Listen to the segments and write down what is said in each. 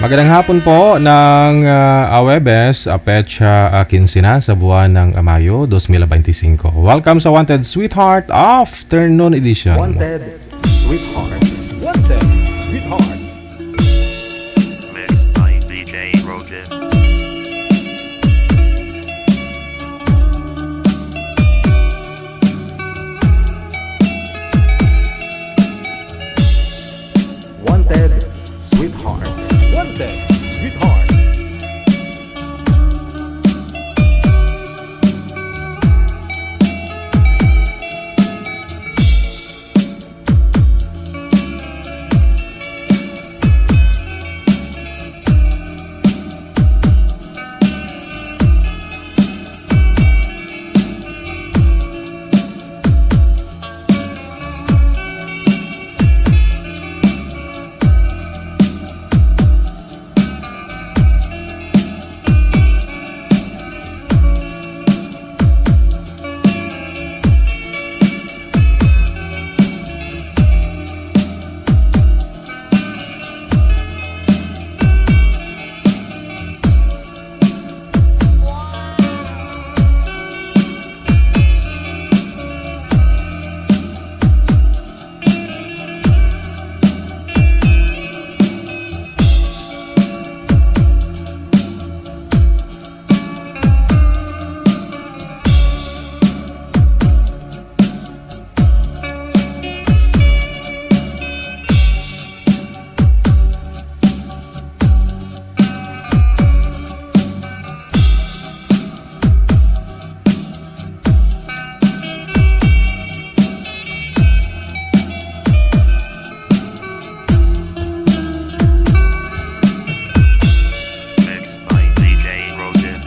Magandang hapon po ng Awebes, Petsa 15 na sa buwan ng Mayo 2025. Welcome sa Wanted Sweetheart Afternoon Edition. Wanted Sweetheart. Wanted Sweetheart. Mixed by DJ Rogen. Wanted Sweetheart. Wanted Sweetheart. Mixed by DJ Rogen.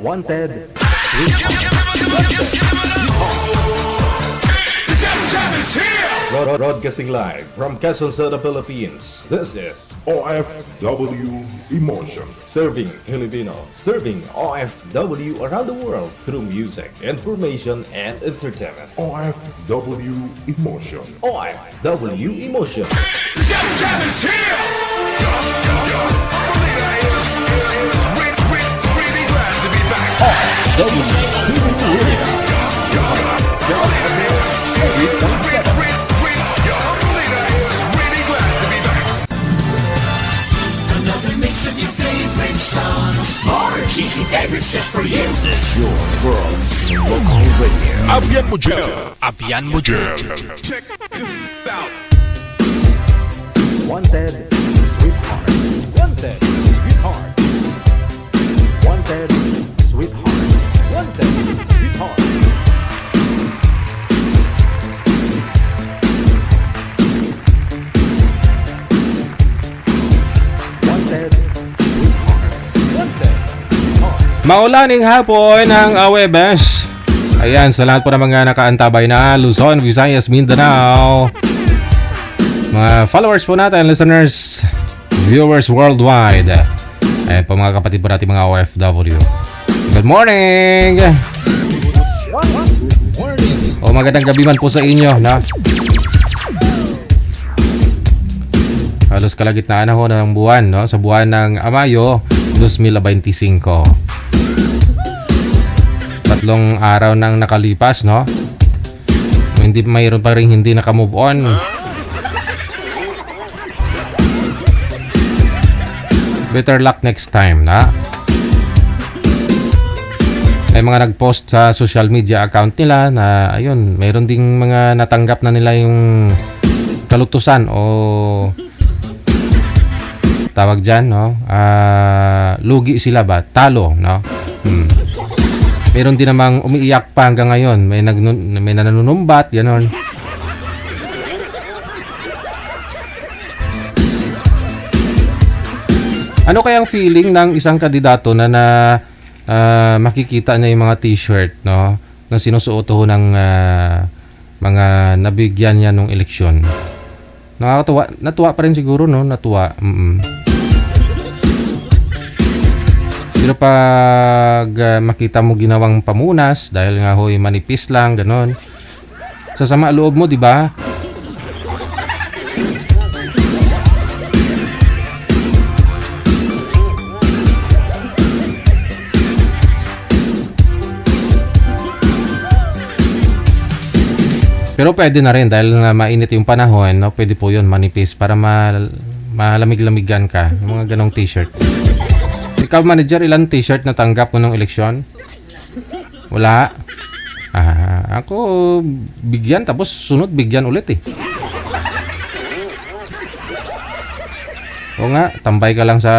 Wanted Broadcasting live from Quezon City, Philippines. This is OFW Emotion. Serving Filipino, serving OFW around the world through music, information, and entertainment. OFW Emotion. OFW Emotion. Another mix of your favorite songs. More cheesy favorites just for you. Your world's local radio. Abian mo dyan. Abian mo dyan. Wanted Sweetheart. Wanted Sweetheart. Wanted Sweetheart. Wanted Sweetheart. Wanted Sweetheart. Wanted Sweetheart. Maulaning hapon ng Awebes. Ayan, sa lahat po ng mga nakaantabay na Luzon, Visayas, Mindanao. Mga followers po natin, listeners, viewers worldwide. Ayan po mga kapatid po natin mga OFW. Good morning! O magandang gabi man po sa inyo, no? Halos kalagitnaan na ho ng buwan, no? Sa buwan ng Mayo 2025. Tatlong araw nang nakalipas, no? Hindi mayroon pa rin hindi naka-move on. Better luck next time, na? May mga nag-post sa social media account nila na ayun, mayroon ding mga natanggap na nila yung kalutusan o tawag dyan, no? Lugi sila ba? Talo, no? Meron din namang umiiyak pa hanggang ngayon. May nananumbat, gano'n. Ano kayang feeling ng isang kandidato na makikita niya yung mga t-shirt, no? Na sinusuoto ng mga nabigyan niya nung eleksyon. Nakakatuwa. Natuwa pa rin siguro, no? Natuwa. Pero pag makita mo ginawang pamunas dahil nga hoy manipis lang ganon. Sasama loob mo, di ba? Pero pwede na rin dahil nga mainit yung panahon, no? Pwede po 'yun, manipis para malamig-lamigan ka. Yung mga ganong t-shirt. Ikaw, manager, ilang t-shirt na tanggap mo nung eleksyon? Wala. Ako, bigyan, tapos sunod, bigyan ulit eh. O nga, tambay ka lang sa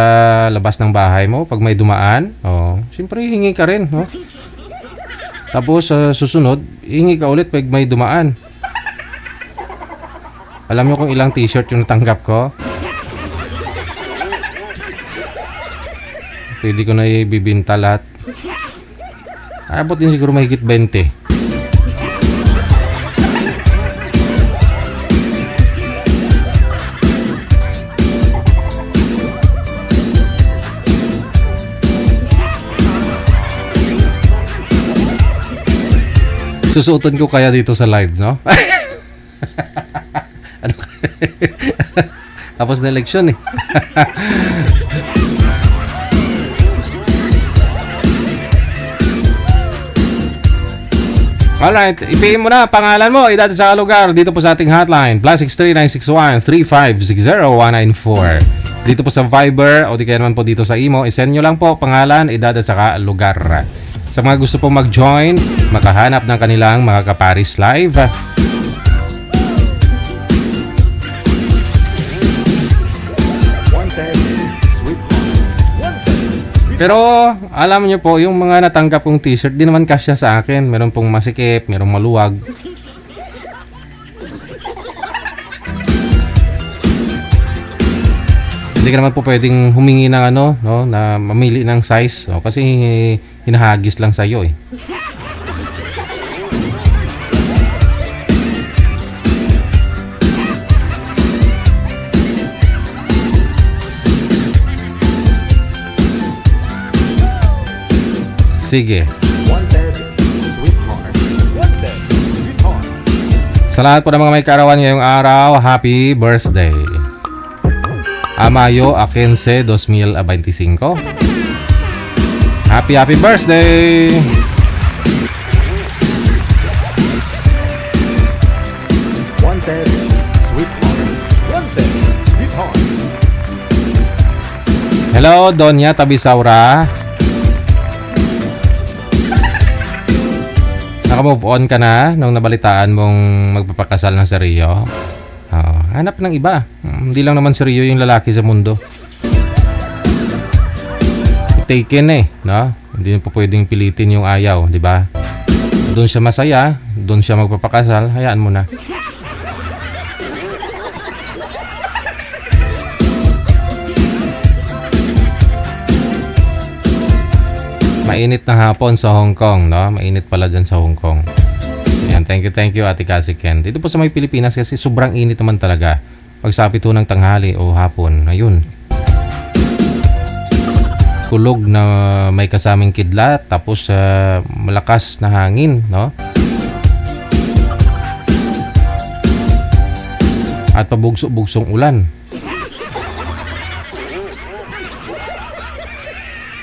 labas ng bahay mo pag may dumaan. Siyempre, hingi ka rin. No? Tapos, susunod, hingi ka ulit pag may dumaan. Alam mo kung ilang t-shirt yung natanggap ko? Pwede ko na ibibinta lahat. Abot din siguro mahigit 20. Susuotin ko kaya dito sa live, no? Ano? Tapos na eleksyon eh. Alright, ipiin mo na pangalan mo, edad sa lugar dito po sa ating hotline +63961-3560194. Dito po sa Viber o di kaya naman po dito sa Imo, isend nyo lang po pangalan, edad at saka lugar. Sa mga gusto pong mag-join, makahanap ng kanilang mga kaparis live, pero alam niyo po, yung mga natanggap kong t-shirt, di naman kasya sa akin. Meron pong masikip, merong maluwag. Hindi ka naman po pwedeng humingi ng no, na mamili ng size. Kasi hinahagis lang sa'yo eh. Sige. Wanted, sweetheart. Wanted, sweetheart. Sa lahat po ng mga may kaarawan ngayong araw, happy birthday. Mayo 15, 2025. Happy birthday! Wanted, sweetheart. Wanted, sweetheart. Hello, Donya Tabisaura. Naka-move on ka na nung nabalitaan mong magpapakasal ng si Rio? Hanap ng iba. Hindi lang naman si Rio yung lalaki sa mundo. Taken no? Hindi po pwedeng pilitin yung ayaw, di ba? Doon siya masaya, doon siya magpapakasal, hayaan mo na. Mainit na hapon sa Hong Kong, no? Mainit pala dyan sa Hong Kong. Ayan, thank you, Ate Cassie Ken. Dito po sa may Pilipinas kasi sobrang init naman talaga. Pagsapit po ng tanghali o hapon, ayun. Kulog na may kasaming kidlat, tapos malakas na hangin, no? At pabugso-bugsong ulan.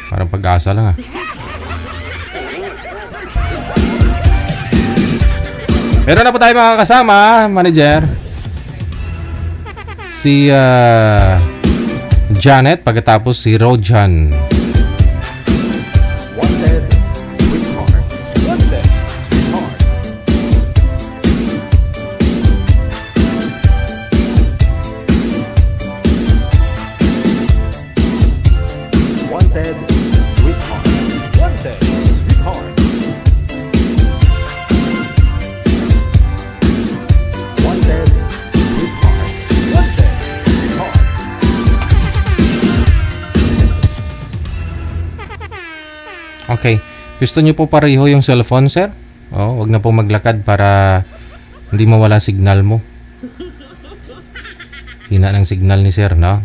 Parang pag-asa lang, Meron na po tayo mga kasama, manager. Si Janet, pagkatapos si Rojan. Wanted, sweetheart. Wanted, sweetheart. Wanted, sweetheart. Wanted, sweetheart. Wanted, sweetheart. Wanted, sweetheart. Okay. Gusto niyo po pareho yung cellphone, sir? Oh, wag na po maglakad para hindi mawala signal mo. Hina ng signal ni sir, no?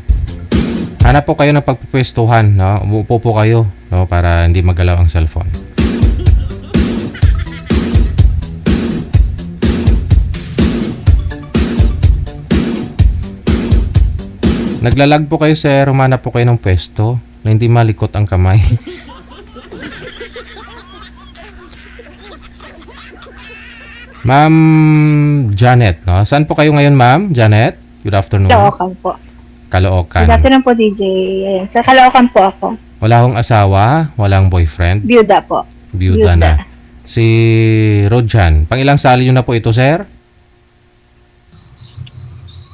Hanap po kayo ng pagpupwestuhan, no? Umuupo po kayo, no? Para hindi magalaw ang cellphone. Naglalag po kayo, sir. Humanap po kayo ng pwesto na hindi malikot ang kamay. Ma'am Janet, no? Saan po kayo ngayon, Ma'am Janet? Good afternoon. Caloocan po. Caloocan. Good afternoon po, DJ. Ayan. Sa Caloocan po ako. Wala akong asawa, walang boyfriend, Byuda po. byuda na. Si Rojan, pang ilang sali nyo na po ito, sir?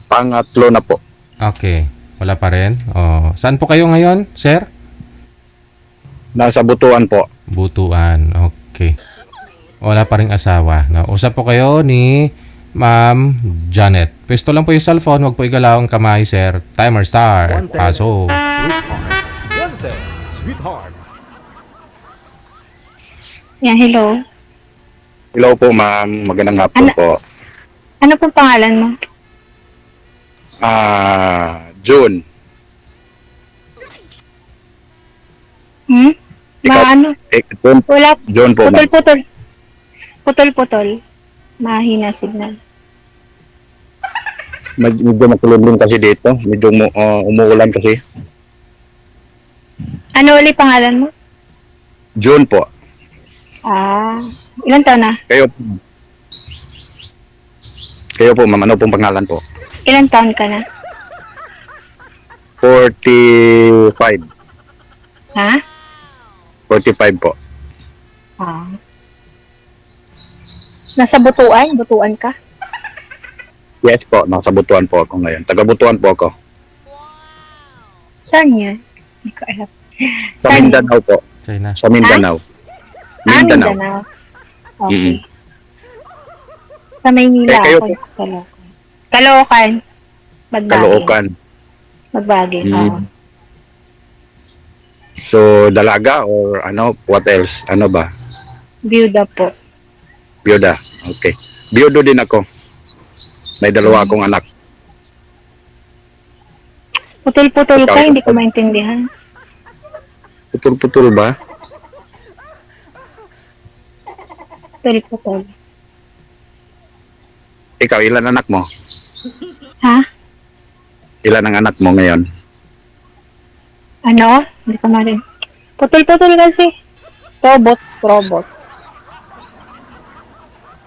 Pangatlo na po. Okay, wala pa rin. Oh, saan po kayo ngayon, sir? Nasa Butuan po. Butuan, okay. Wala pa ring asawa. No? Usap po kayo ni Ma'am Janet. Pwesto lang po yung cellphone, wag po igalaw ang kamay, sir. Timer start. Wanted, Paso. sweetheart. Wanted, sweetheart. Yan, hello. Hello po, ma'am. Magandang hapon Ano? po. Ano pong pangalan mo? June. Hmm? Ikaw? Ano? June, Wala. June po, ma'am. Putol-putol. Putol-putol. Mahina signal. Medyo makulimlim kasi dito. Medyo umuulan kasi. Ano ulit pangalan mo? June po. Ilan taon na? Kayo po, ma'am. Ano pong pangalan po? Ilan taon ka na? 45. Ha? 45 po. Nasa Butuan? Butuan ka? Yes po. Nasa Butuan po ako ngayon. Taga Butuan po ako. Saan yun? Hindi ko alam. Sa Saan Mindanao po. China. Sa Mindanao. Mindanao. Mindanao. Okay. Mm-mm. Sa Maynila Eh, kayo ako. Caloocan. Caloocan. Magbagay. Caloocan. Magbagay. Mm. Oo. So, dalaga or ano? What else? Ano ba? Byuda po. Byuda. Okay. Byudo din ako. May dalawa akong anak. Putol-putol ka, Ikaw- hindi ko maintindihan. Putol-putol ba? Putol-putol. Ikaw, ilan anak mo? Ha? Ilan ang anak mo ngayon? Ano? Hindi ko marin. Putol-putol kasi. Robot.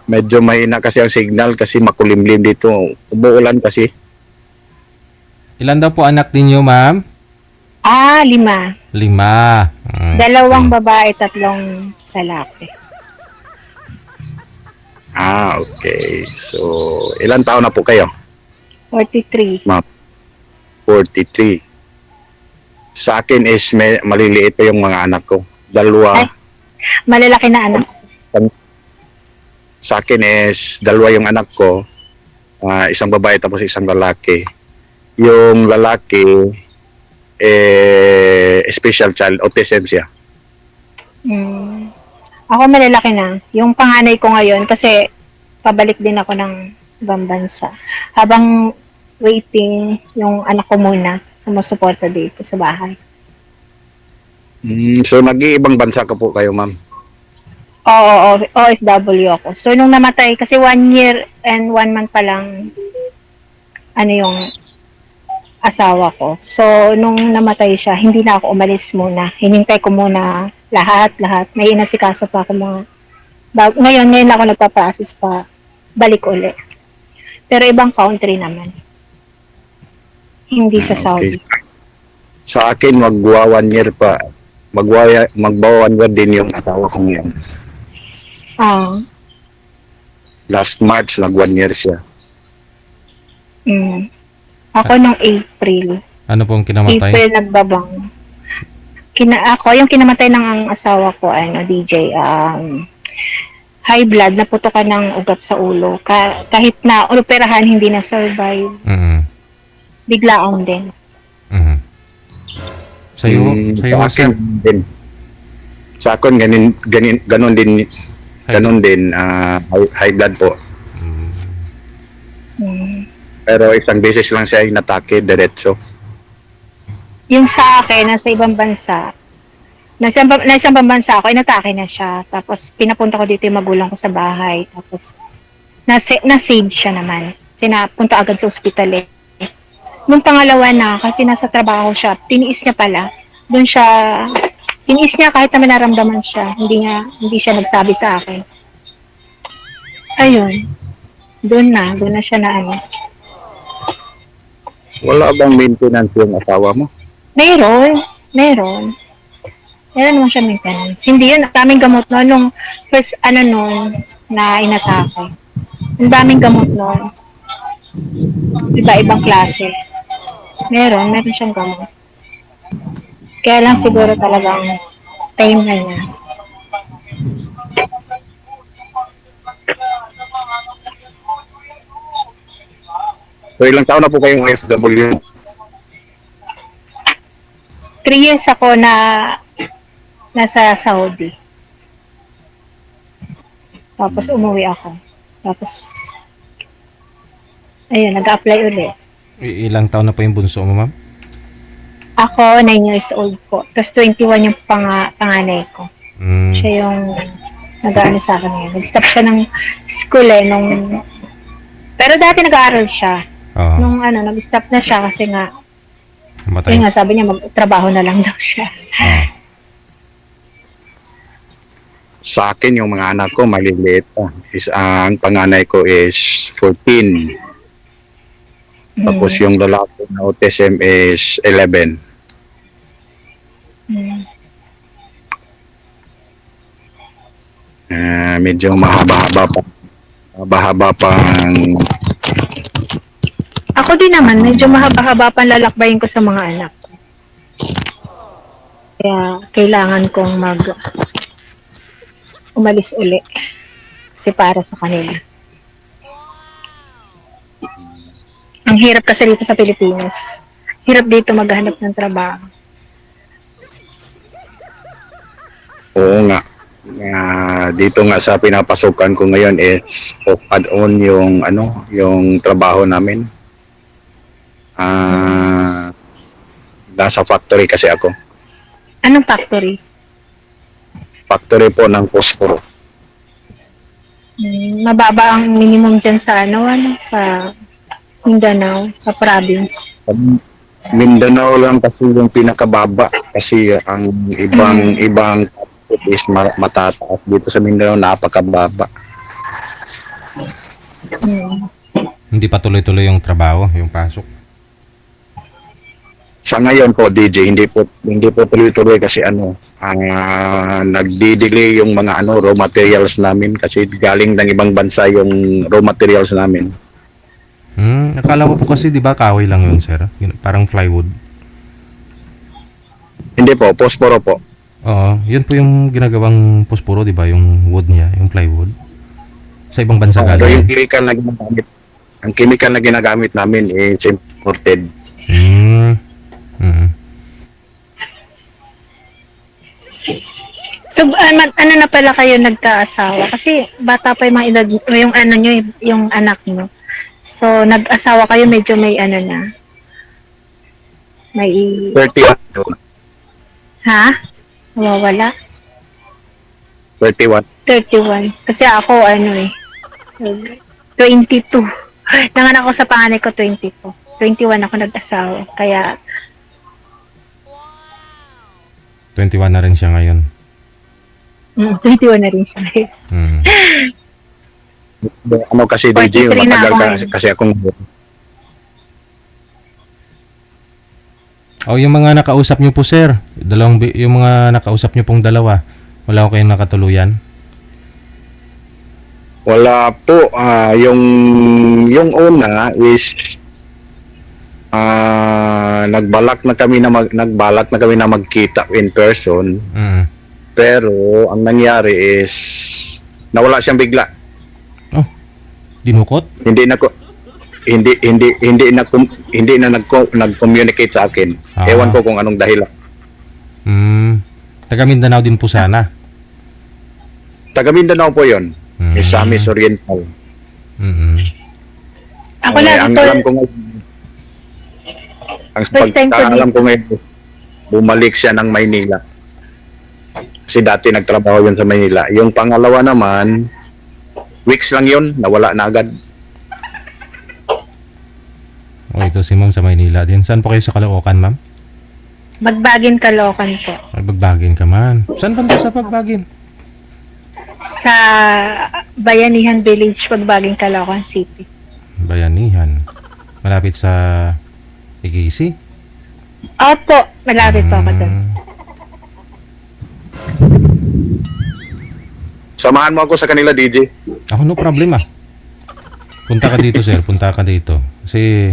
Medyo mahina kasi ang signal kasi makulimlim dito. Umuulan kasi. Ilan daw po anak ninyo, ma'am? 5. 5. Dalawang babae, 3 lalaki. Okay. So, ilan taon na po kayo? 43. 43. Sa akin is maliliit pa yung mga anak ko. Dalawa. Ay. Malalaki na anak. Sa akin is dalawa yung anak ko. Isang babae tapos isang lalaki. Yung lalaki, special child, autism siya. Hmm. Ako malalaki na. Yung panganay ko ngayon, kasi pabalik din ako ng ibang bansa. Habang waiting, yung anak ko muna, sumusuporta dito sa bahay. So, nag-iibang bansa ka po kayo, ma'am? Oo, OFW ako. So, nung namatay, kasi 1 year and 1 month pa lang, ano yung asawa ko. So, nung namatay siya, hindi na ako umalis muna. Hinintay ko muna lahat. May inasikaso pa ako mga... Ngayon ako nagpa-process pa, balik uli. Pero ibang country naman. Hindi sa Saudi. Sa akin, magwa 1 year pa. Magbawa 1 year din yung asawa ko ngayon. Ah, Last March, nag 1 year siya. Ako nung April. Ano pong kinamatay? April nagbabang. Ako, yung kinamatay ng ang asawa ko, DJ, high blood, naputokan ng ugat sa ulo. Kahit na operahan, hindi na survive. Mm. Biglaan din. Mm. Sa'yo, sa'yo, Sa sir? akin din. Sa akin, ganun din, high blood po. Pero isang beses lang siya inatake, diretso. Yung sa akin, nasa ibang bansa, nasa ibang bansa ako, inatake na siya. Tapos, pinapunta ko dito yung magulang ko sa bahay. Tapos, na-save siya naman. Kasi napunta agad sa ospital eh. Nung pangalawa na, kasi nasa trabaho siya, tiniis niya pala. Tiniis niya kahit na naramdaman siya. Hindi siya nagsabi sa akin. Ayun. Doon na siya na ano. Wala bang maintenance yung asawa mo? Meron. Meron naman siya maintenance. Hindi yun, ang daming gamot noon. Nung first, na inatake. Ang daming gamot noon. Iba-ibang klase. Meron siyang gamot. Kaya lang siguro talagang time na niya. So, ilang taon na po kayong OFW? 3 years ako na nasa Saudi. Tapos umuwi ako. Tapos, ayun, nag-apply uli. Ilang taon na po yung bunso mo, ma'am? Ako, 9 years old po. Tapos 21 yung panganay ko. Mm. Siya yung nag-ano sa akin ngayon. Nag-stop siya ng school pero dati nag-aaral siya. Oo. Nung nag-stop na siya kasi nga, Matay. yun nga, sabi niya magtrabaho na lang daw siya. Sa akin, yung mga anak ko, maliliit pa. Ang panganay ko is 14. Tapos yung lalaki na autism is 11. Medyo mahaba pang Ako din naman, medyo mahaba-haba pang lalakbayin ko sa mga anak ko. Kaya kailangan kong umalis uli. Kasi para sa kanila. Ang hirap kasi dito sa Pilipinas. Hirap dito maghanap ng trabaho. Oo nga. Dito nga sa pinapasukan ko ngayon is add-on yung trabaho namin. Nasa factory kasi ako. Anong factory? Factory po ng posporo. Mababa ang minimum dyan sa sa Mindanao, sa province. Mindanao lang kasi yung pinakababa kasi ang ibang is matataas. Dito sa Mindanao napakababa. Hindi pa tuloy-tuloy yung trabaho, yung pasok. Sa ngayon po DJ, hindi po tuloy-tuloy kasi nagdi-delay yung mga raw materials namin kasi galing ng ibang bansa yung raw materials namin. Akala ko po kasi 'di ba kahoy lang yun, sir? Parang plywood. Hindi po, posporo po. Oo, yun po yung ginagawang posporo, 'di ba? Yung wood niya, yung plywood. Sa ibang bansa So yung galing. chemical na ginagamit namin is imported. So, ano na pala kayo nagkaasawa? Kasi bata pa yung mga edad, yung ano nyo, yung anak nyo. So, nag-asawa kayo, medyo may ano na. May... 31. Ha? Nawawala? 31. 31. Kasi ako, 22. Nanganak ako sa panganay ko, 22. 21 ako nag-asawa. Kaya, 21 na rin siya ngayon. 21 na rin siya. Mm. Ano kasi, DJ, 43 na matagal ako ka, ngayon. kasi akong Oh, yung mga nakausap niyo po, sir. Yung mga nakausap niyo pong dalawa. Wala ko kayong nakatuluyan. wala po. Yung una is nagbalak na kami na magkita in person. Mm. Pero ang nangyari is nawala siyang bigla. Oh, dinukot? Hindi na nag-communicate sa akin. Ah. Ewan ko kung anong dahilan. Taga Mindanao din po sana. Taga Mindanao po 'yon. Mm. Misamis Oriental. Mm. ako na ang ito, alam ko ngayon, ang First time ko pagkaalam ko ngayon, bumalik siya ng Maynila. Kasi dati nagtrabaho yun sa Maynila. Yung pangalawa naman, weeks lang yun, nawala na agad. Oh, ito si ma'am sa Maynila din. Saan po kayo sa Caloocan, ma'am? Magbagin Caloocan po. Ay, Bagbagin ka man. Saan ba sa Bagbagin? Sa Bayanihan Village, Magbagin Caloocan City. Bayanihan. Malapit sa Igisi? Opo, malapit po ako doon. Samahan mo ako sa kanila, DJ. Ako no problema. Punta ka dito, sir. Punta ka dito. Kasi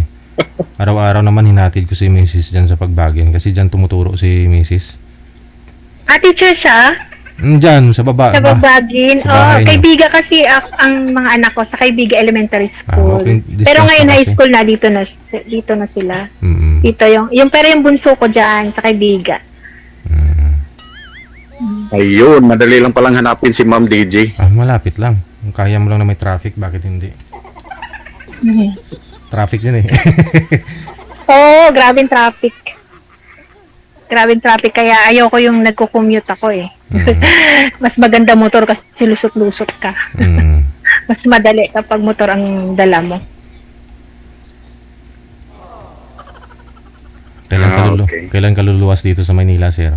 araw-araw naman hinatid ko si Mrs. dyan sa Pagbagin. Kasi dyan tumuturo si Mrs. Teacher siya? Dyan, sa baba. Sa Babagin. Sa bahay niyo. Kaibiga kasi ang mga anak ko sa Kaibiga Elementary School. okay. Distance Pero ngayon na high kasi. school na dito na sila. Mm-mm. Dito yung pero yung bunso ko diyan sa Kaibiga. Ayun, madali lang palang hanapin si Ma'am DJ. Malapit lang. Kung kaya mo lang na may traffic, bakit hindi? Traffic yun eh. Grabing traffic. Grabing traffic kaya ayoko yung nagko-commute ako eh. Mas maganda motor kasi lusot-lusot ka. Mm. Mas madali kapag motor ang dala mo. Okay. Kailan ka luluwas dito sa Maynila, sir?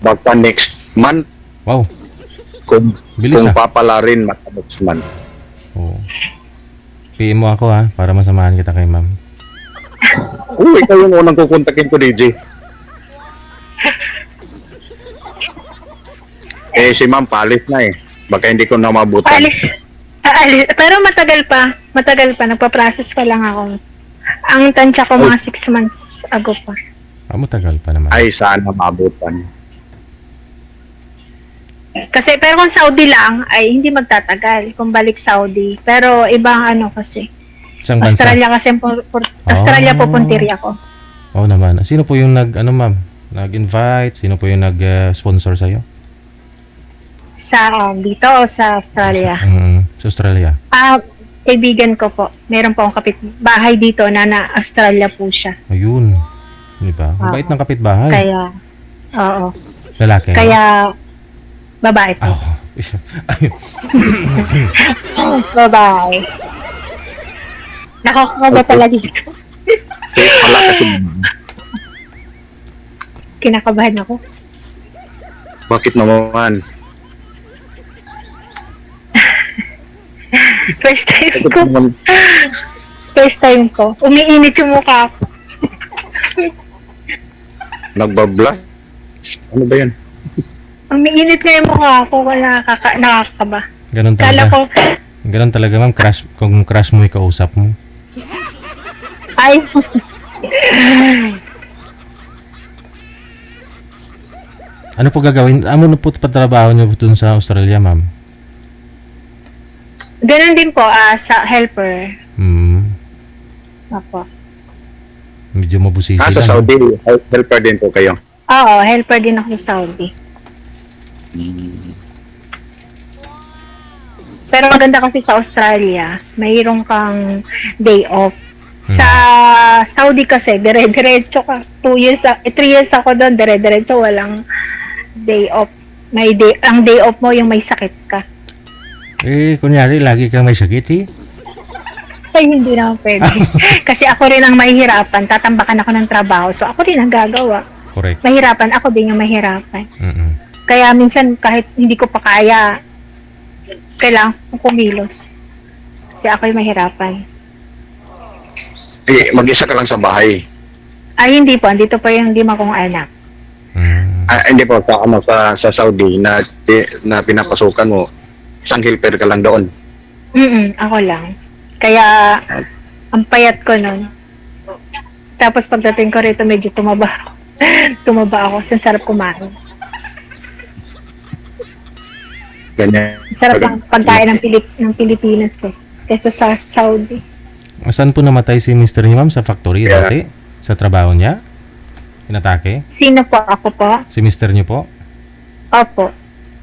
Baka next month, Wow. kung Bilis, papala rin, baka next month. Oo. PM mo ako ha, para masamahan kita kay ma'am. Ikaw yung unang kukontakin ko, DJ. Si Ma'am palis na eh. Baka hindi ko na mabutan. Alis. Pero matagal pa. Nagpa-process pa lang ako. Ang tansya ko mga 6 months ago pa. Matagal pa naman. Ay, sana mabutan. Kasi pero kung Saudi lang ay hindi magtatagal kung balik Saudi. Pero ibang ano kasi. Isang bansa. Australia kasi Australia pupuntiri ako. Oo naman. Sino po yung nag-invite? Sino po yung nag-sponsor sa'yo? Sa dito o sa Australia. Sa Australia. Kaibigan ko po. Meron po akong kapitbahay dito na Australia po siya. Ayun. Di ba? Ang bait ng kapitbahay. Kaya oo. Lalaki. Kaya babae po. Babae. Nakakakaba pala dito. Wala kasi. Kinakabahan ako. Bakit naman? First time ko. Umiinit yung mukha ko. Nagbablush? Ano ba yan? Umiinit nga yung mukha ko. Nakakaba. Ganun Kala talaga. ko, Ganun talaga, ma'am. Kung crush mo, ikausap mo. ay, Ano po gagawin? Ano po patrabaho niyo dun sa Australia, ma'am? ganun din po sa helper. Apo. Medyo mabusisi Sa lang. Saudi, helper din po kayo. Oo, helper din ako sa Saudi. Pero maganda kasi sa Australia, mayroon kang day off. Sa Saudi kasi, dire-diretso ka. 3 years ako doon, dire-diretso, walang day off. Ang day off mo yung may sakit ka. Eh, kunyari, lagi kang may sakit eh. Ay, hindi naman pwede. Kasi ako rin ang mahihirapan. Tatambakan ako ng trabaho. So, ako rin ang gagawa. Correct. Mahirapan, ako din yung mahirapan. Mm-mm. Kaya minsan, kahit hindi ko pa kaya, kailangan kong kumilos. Kasi ako yung mahirapan. Eh, mag-isa ka lang sa bahay. Ay, hindi po. Andito pa yung 5 kong anak. Hindi po, sa Saudi na pinapasukan mo, isang helper ka lang doon. Ako lang. Kaya, ang payat ko nun. Tapos pagdating ko rito, medyo tumaba ako. Tumaba ako. Ang sarap kumain. Ganyan. Sarap ang pagkain ng Pilipinas eh. Kaysa sa Saudi. Saan po namatay si Mr. niyo, ma'am? Sa factory Yeah. dati? Sa trabaho niya? Inatake? Sino po? Ako po? Si Mr. niyo po? Opo.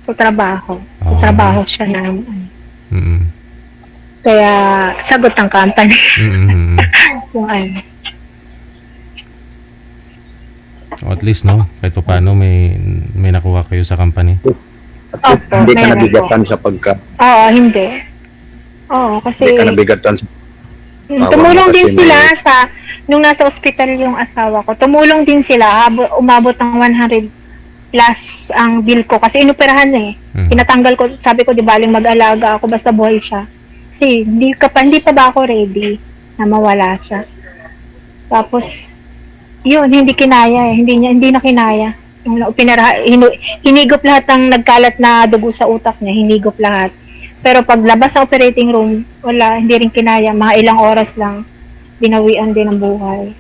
Sa trabaho. Sa Oh. trabaho siya na. Mm-mm. Kaya, sagot ng company. Mm-mm. Yung ano. O, at least, no? Kahit pa paano, may nakuha kayo sa company. Opo, Hindi ka meron nabigatan sa pagka... Oo, hindi. Oo, kasi Hindi ka nabigatan sa... tumulong kasi din sila may- nung nasa ospital yung asawa ko. Tumulong din sila. Umabot ng 100 plus ang bill ko. Kasi inoperahan eh. Pinatanggal ko, sabi ko, di baling mag-alaga ako basta buhay siya. Kasi hindi pa ba ako ready na mawala siya. Tapos, yun, hindi kinaya eh. Hindi na kinaya. Yung hinigop lahat ng nagkalat na dugo sa utak niya. Hinigop lahat. Pero paglabas sa operating room, wala, hindi rin kinaya. Mga ilang oras lang, binawian din ang buhay.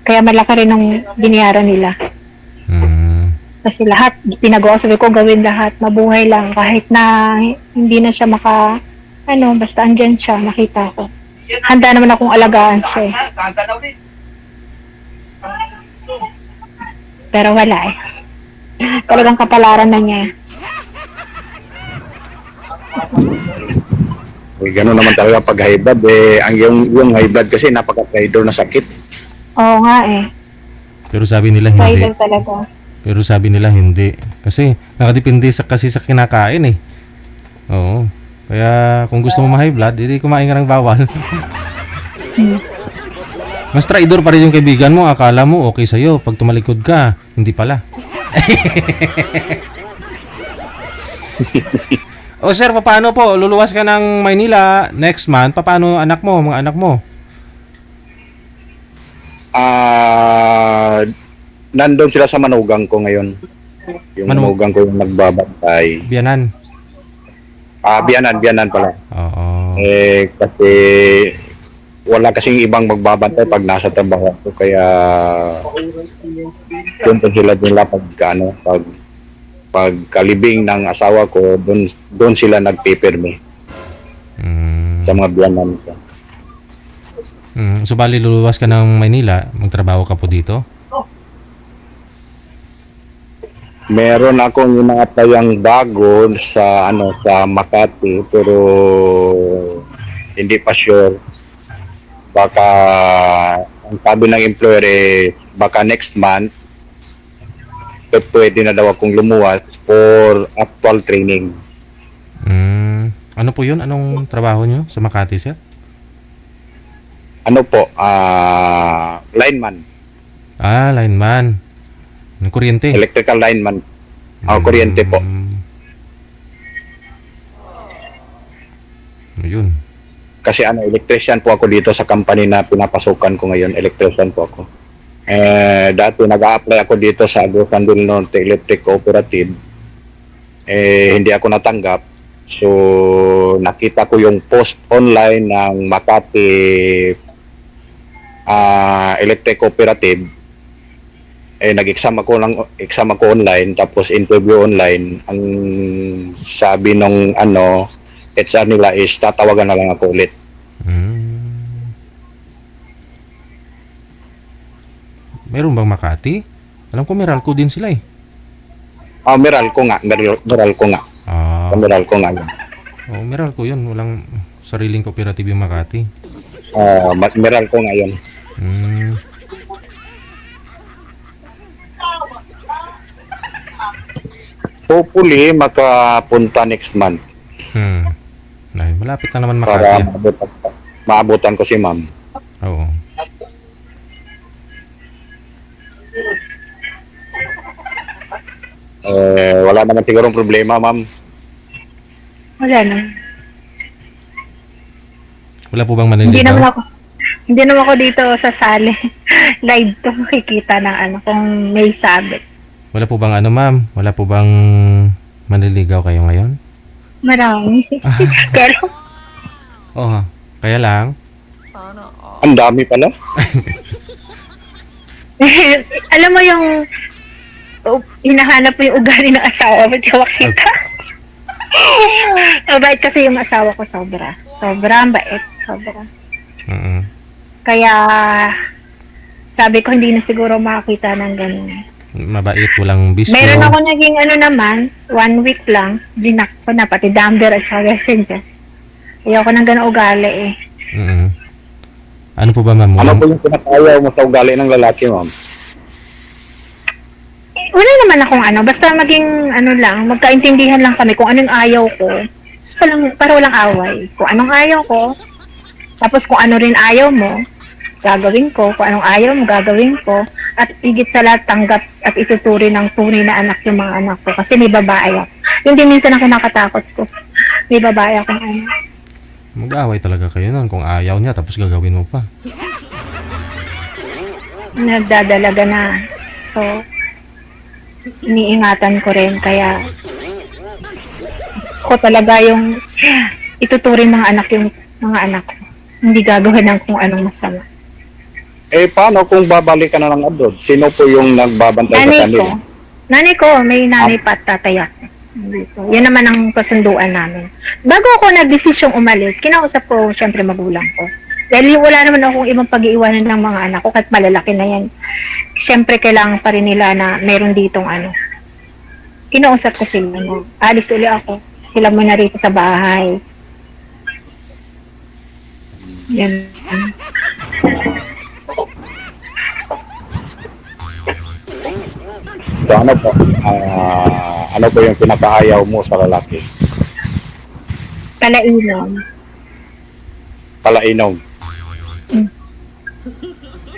Kaya malaki rin ang binayaran nila. Kasi lahat, pinagawa, sabi ko, gawin lahat, mabuhay lang. Kahit na hindi na siya basta andyan siya, nakita ko. Handa naman akong alagaan siya eh. Pero wala eh. Talagang kapalaran na niya. Eh, gano'n naman talaga pag high blood. Eh, yung high blood kasi napaka-traidor na sakit. Oo nga eh. Pero sabi nila hindi. Vital talaga. Pero sabi nila hindi. Kasi nakadepende kasi sa kinakain eh. Oo. Kaya kung gusto mo ma-high blood, hindi kumain ka ng bawal. Mas traidor pa rin yung kaibigan mo. Akala mo okay sa'yo. Pag tumalikod ka, hindi pala. O sir, paano po? Luluwas ka ng Maynila next month. Paano anak mo, mga anak mo? Nandun sila sa manugang ko ngayon. Yung manugang ko yung nagbabantay. Biyanan. Biyanan pala. Oo. Eh, kasi wala kasing ibang magbabantay pag nasa trabaho ko. Kaya punta sila nila pag kalibing ng asawa ko, doon sila nagpipirme sa mga biyanan ko. So bali luluwas ka ng Maynila, magtrabaho ka po dito? Meron akong inaatayang bago sa Makati, pero hindi pa sure. Baka ang sabi ng employer baka next month pwede na daw akong lumuwas for actual training. Ano po yun? Anong trabaho nyo sa Makati, sir? Ano po? Lineman. Lineman. Kuryente. Electrical lineman. Kuryente po. Yun. Kasi electrician po ako dito sa company na pinapasukan ko ngayon. Electrician po ako. Dati nag-a-apply ako dito sa Agusan del Norte Electric Cooperative. Hindi ako natanggap. So, nakita ko yung post online ng Makati Electric Cooperative. Nag-exam ako online, tapos interview online. Ang sabi nung HR nila is tatawagan na lang ako ulit. Meron bang Makati? Alam ko Meralco din sila eh. Meralco nga. Meralco nga. Meralco nga yun. Meralco yun. Walang sariling cooperative yung Makati. Meralco nga yun. Hopefully, makapunta next month. Ay, malapit na naman Para Makati. maabutan ko si ma'am. Oo. Wala naman sigurong problema, ma'am. Wala na. Wala po bang Hindi naman maniligaw? ako. Hindi naman ako dito sa sali. Live to makikita ng ano kung may sabit. Wala po bang ano, ma'am? Wala po bang maniligaw kayo ngayon? Marami. Pero Oo. Kaya lang. Ang dami pala. alam mo yung hinahanap mo yung ugali ng asawa mo, di ba makita? Mabait kasi yung asawa ko sobra. Sobra, bait. Sobra. Kaya sabi ko hindi na siguro makakita ng ganun. Mabait, walang bisyo. Meron ako naging ano naman, 1 week lang, blinak ko na, pati number at saka messenger. Ayoko ng ganun ugali eh. Ano po ba, ma'am? Ano po yung pinakayaw mo sa ugali ng lalaki, ma'am? Wala naman akong ano, basta maging ano lang, magkaintindihan lang kami kung anong ayaw ko. Para walang away. Kung anong ayaw ko, tapos kung ano rin ayaw mo, gagawin ko. Kung anong ayaw mo, gagawin ko. At higit sa lahat, tanggap at ituturi ng tunay na anak yung mga anak ko. Kasi may babae ako. Yung din minsan ang kinakatakot ko. May babae akong ano. Mag-away talaga kayo nun kung ayaw niya tapos gagawin mo pa. Nagdadalaga na. So, iniingatan ko rin. Kaya, gusto ko talaga yung ituturin ng anak yung mga anak ko. Hindi gagawin ng kung anong masama. Paano kung babalik ka na ng abroad? Sino po yung nagbabantay sa kanila? Nanay ko, may nanay pa at tatay ako. Dito. Yan naman ang kasunduan namin. Bago ako nagdesisyong umalis, kinausap ko syempre magulang ko. Dahil wala naman akong ibang pag-iiwanan ng mga anak ko kahit malalaki na yan. Syempre kailangan pa rin nila na meron ditong ano. Kinausap ko sila na alis uli ako. Sila muna rito sa bahay. Yan. So ano po? Ano po yung pinakaayaw mo sa lalaki? Kalainom. Palainom.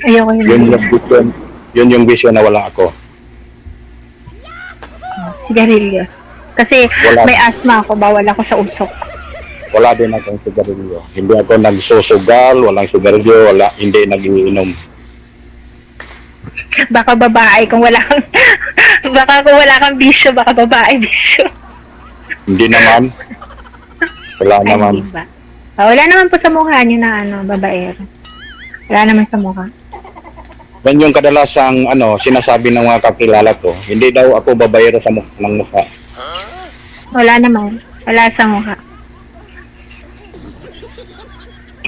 Ayoko Yun yung vision na wala ako. Sigarilyo. Kasi Wala. may asthma ako, bawal ako sa usok. Wala din akong sigarilyo. Hindi ako nagsusugal, walang sigarilyo, hindi nagiinom. Baka babae kung wala kang baka kung wala kang bisyo, baka babae bisyo. Hindi naman. Wala Ay, naman. hindi ba? Wala naman po sa mukha niyo na ano, babaero. Wala naman sa mukha. Yan yung kadalasang sinasabi ng mga kakilala ko. Hindi daw ako babayero sa ng mukha. Wala naman. Wala sa mukha. So,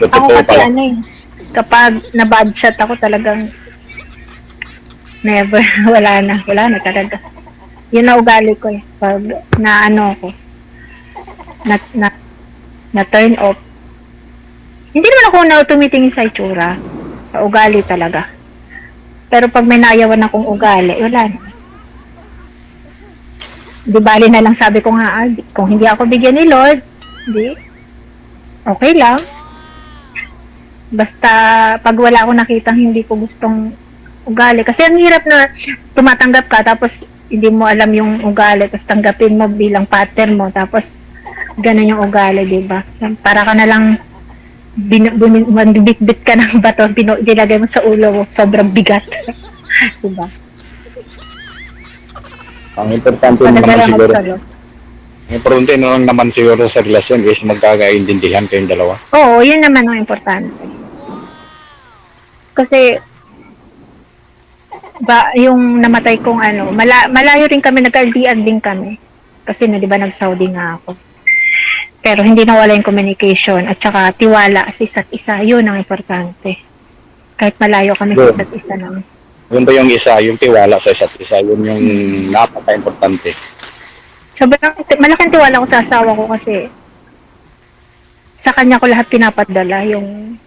Ako totoo kasi pala. kapag na-bad shot ako talagang never, wala na talaga. Yun na ugali ko eh. Pag ko, na turn off. Hindi naman ako na tumitingin sa itsura. Sa ugali talaga. Pero pag may naayawan akong ugali, wala na. Di bali na lang sabi ko nga, kung hindi ako bigyan ni Lord, okay lang. Basta pag wala akong nakitang hindi ko gustong ugali. Kasi ang hirap na tumatanggap ka tapos hindi mo alam yung ugali tapos tanggapin mo bilang pattern mo tapos ganun yung ugali, diba? Para ka na lang bit ka ng bato, dilagay mo sa ulo mo, sobrang bigat. Diba? Ang importante naman siguro. Magsalo. Ang importante naman siguro sa relasyon is magkakaintindihan kayong dalawa. Oo, yun naman ang importante. Kasi yung namatay kong malayo rin kami, nag-LDR din kami. Kasi di ba nag-Saudi nga ako. Pero hindi nawala yung communication at saka tiwala sa isa't isa. Yun ang importante. Kahit malayo kami sa isa't isa naman. Yun ba yung isa, yung tiwala sa isa't isa, yun yung napaka-importante. Sobrang malaking tiwala ko sa asawa ko kasi sa kanya ko lahat pinapadala yung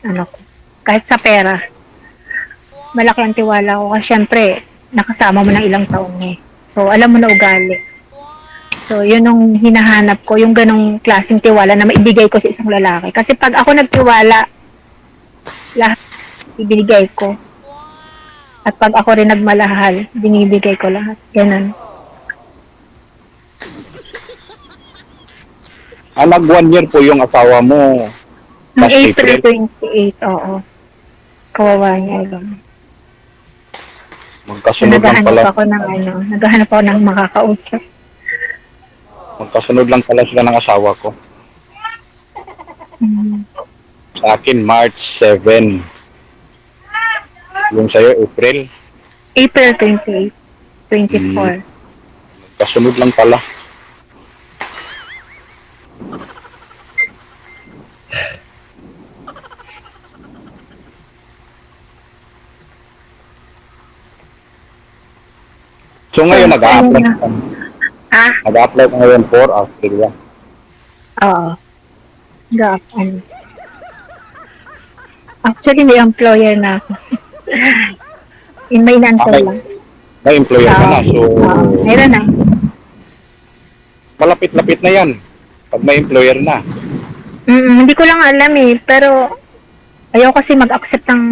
ano ko, kahit sa pera. Malaki ang tiwala ko kasi syempre nakasama mo ng ilang taon eh. So alam mo na ugali. So yun yung hinahanap ko, yung ganong klaseng tiwala na maibigay ko sa isang lalaki. Kasi pag ako nagtiwala, lahat ibigay ko. At pag ako rin nagmalahal, binibigay ko lahat. Ganun. Nag 1 year po yung asawa mo. Noong Last April 28, oo. Kawawa niya lang. Magkasunod lang pala. Naghahanap ako ng makakausap. Magkasunod lang pala sila ng asawa ko. Sa akin, March 7. Yung sa'yo, April. April 28, 24. Kasunod lang pala. So ngayon, nag-a-apply ka. Nag-a-apply ka ngayon for Australia. Oo. Actually, may employer na ako. May inaantay lang. May employer ka na, so Meron na. malapit-lapit na yan. Pag may employer na. Hindi ko lang alam eh, pero ayaw kasi mag-accept ng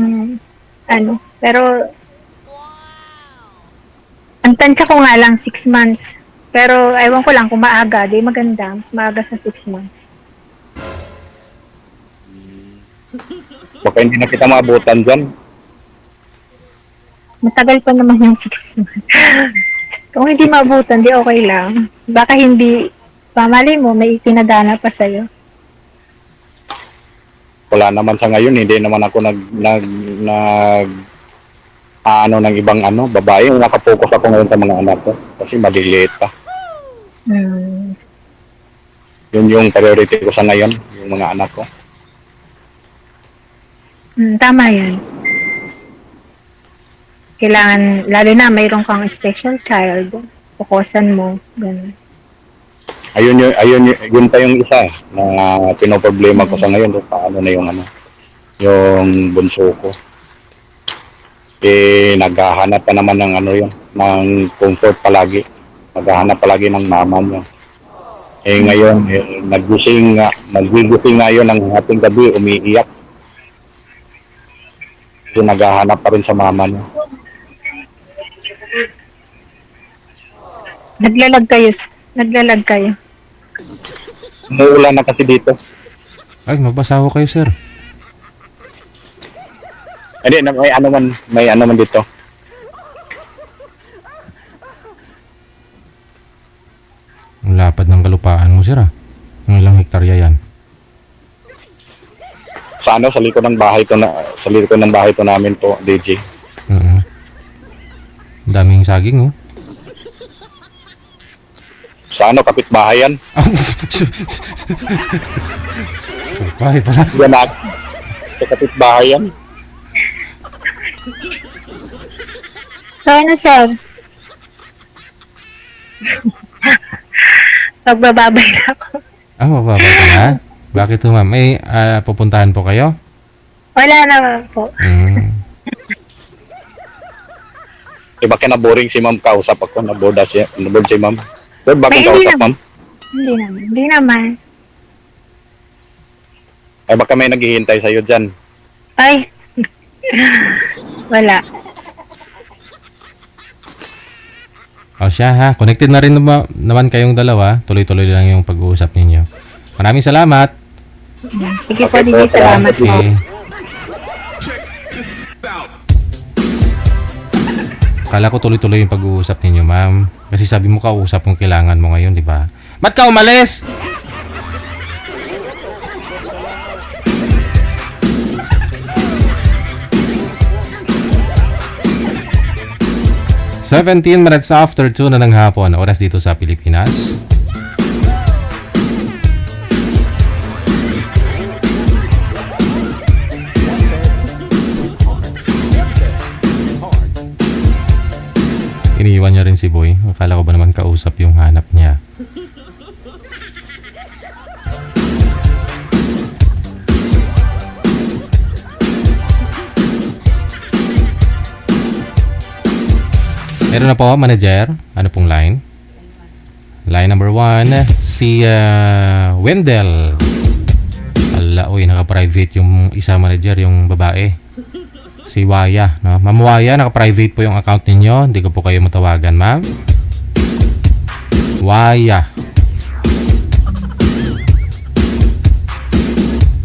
pero ang tansya ko nga lang 6 months. Pero ewan ko lang kung maaga, di maganda, mas maaga sa 6 months. Baka hindi na kita maabutan dyan. Matagal pa naman yung 6 months. Kung hindi maabutan, di okay lang. Baka hindi, pamali mo, may pinadana pa sa'yo. Wala naman sa ngayon, hindi naman ako ng ibang babae. Nakapokus ako ngayon sa mga anak ko kasi maliliit pa. Yun yung priority ko sa ngayon, yung mga anak ko. Tama yan. Kailangan, lalo na mayroon kang special child, pukusan mo, gano'n. Yun pa yung isa na pinoproblema ko sa ngayon, paano na yung bunso ko. Naghahanap pa naman ng ng comfort palagi. Naghahanap palagi ng mama niya. Ngayon, nagigising nga yun ng ating gabi, umiiyak. Naghahanap pa rin sa mama niya. Naglalag kayo. Umuulan na kasi dito. Ay, mabasa ko kayo, sir. Hindi, may ano man dito. Ang lapad ng kalupaan mo, sir, ah. Ang ilang hektarya yan. Sa likod ng bahay ko namin po, DJ. Ang daming saging, oh. Sa kapitbahay yan. Bahay pala. Yan na. Sa kapitbahay yan. So, sir? Pagbababay na ako. Mababa ka na? Bakit ho, ma'am? May pupuntahan po kayo? Wala naman po. Baka na-boring si ma'am, kausap ako, na-board si ma'am. Pero bakit kausap, ma'am? Hindi naman. Ay, baka may naghihintay sa'yo dyan. Ay. Wala. O siya, ha? Connected na rin naman kayong dalawa. Tuloy-tuloy lang yung pag-uusap ninyo. Maraming salamat. Sige po, DJ. Salamat po. Okay. Kala ko tuloy-tuloy yung pag-uusap ninyo, ma'am. Kasi sabi mo kausap kung kailangan mo ngayon, di ba? Ba't ka umalis? "17 minutes after 2 na ng hapon, oras dito sa Pilipinas. si Boy. Akala ko ba naman kausap yung hanap niya. Meron na po, manager. Ano pong line? Line number 1, si Wendell. Ala, uy, naka-private yung isa manager, yung babae. Si Waya, no? Ma'am Waya, naka-private po yung account ninyo. Hindi ko po kayo matawagan, ma'am. Waya.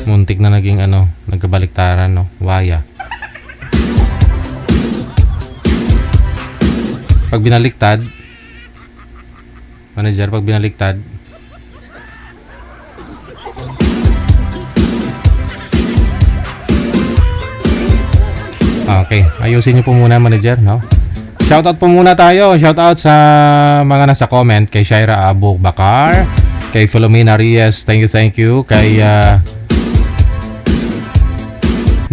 Muntik na naging nagkabaliktaran, no? Waya. Pag binaliktad, manager, pag binaliktad, okay, ayusin nyo po muna, manager, no? Shoutout po muna tayo. Shoutout sa mga nasa comment. Kay Shaira Abu Bakar, kay Filomena Reyes, thank you. Kay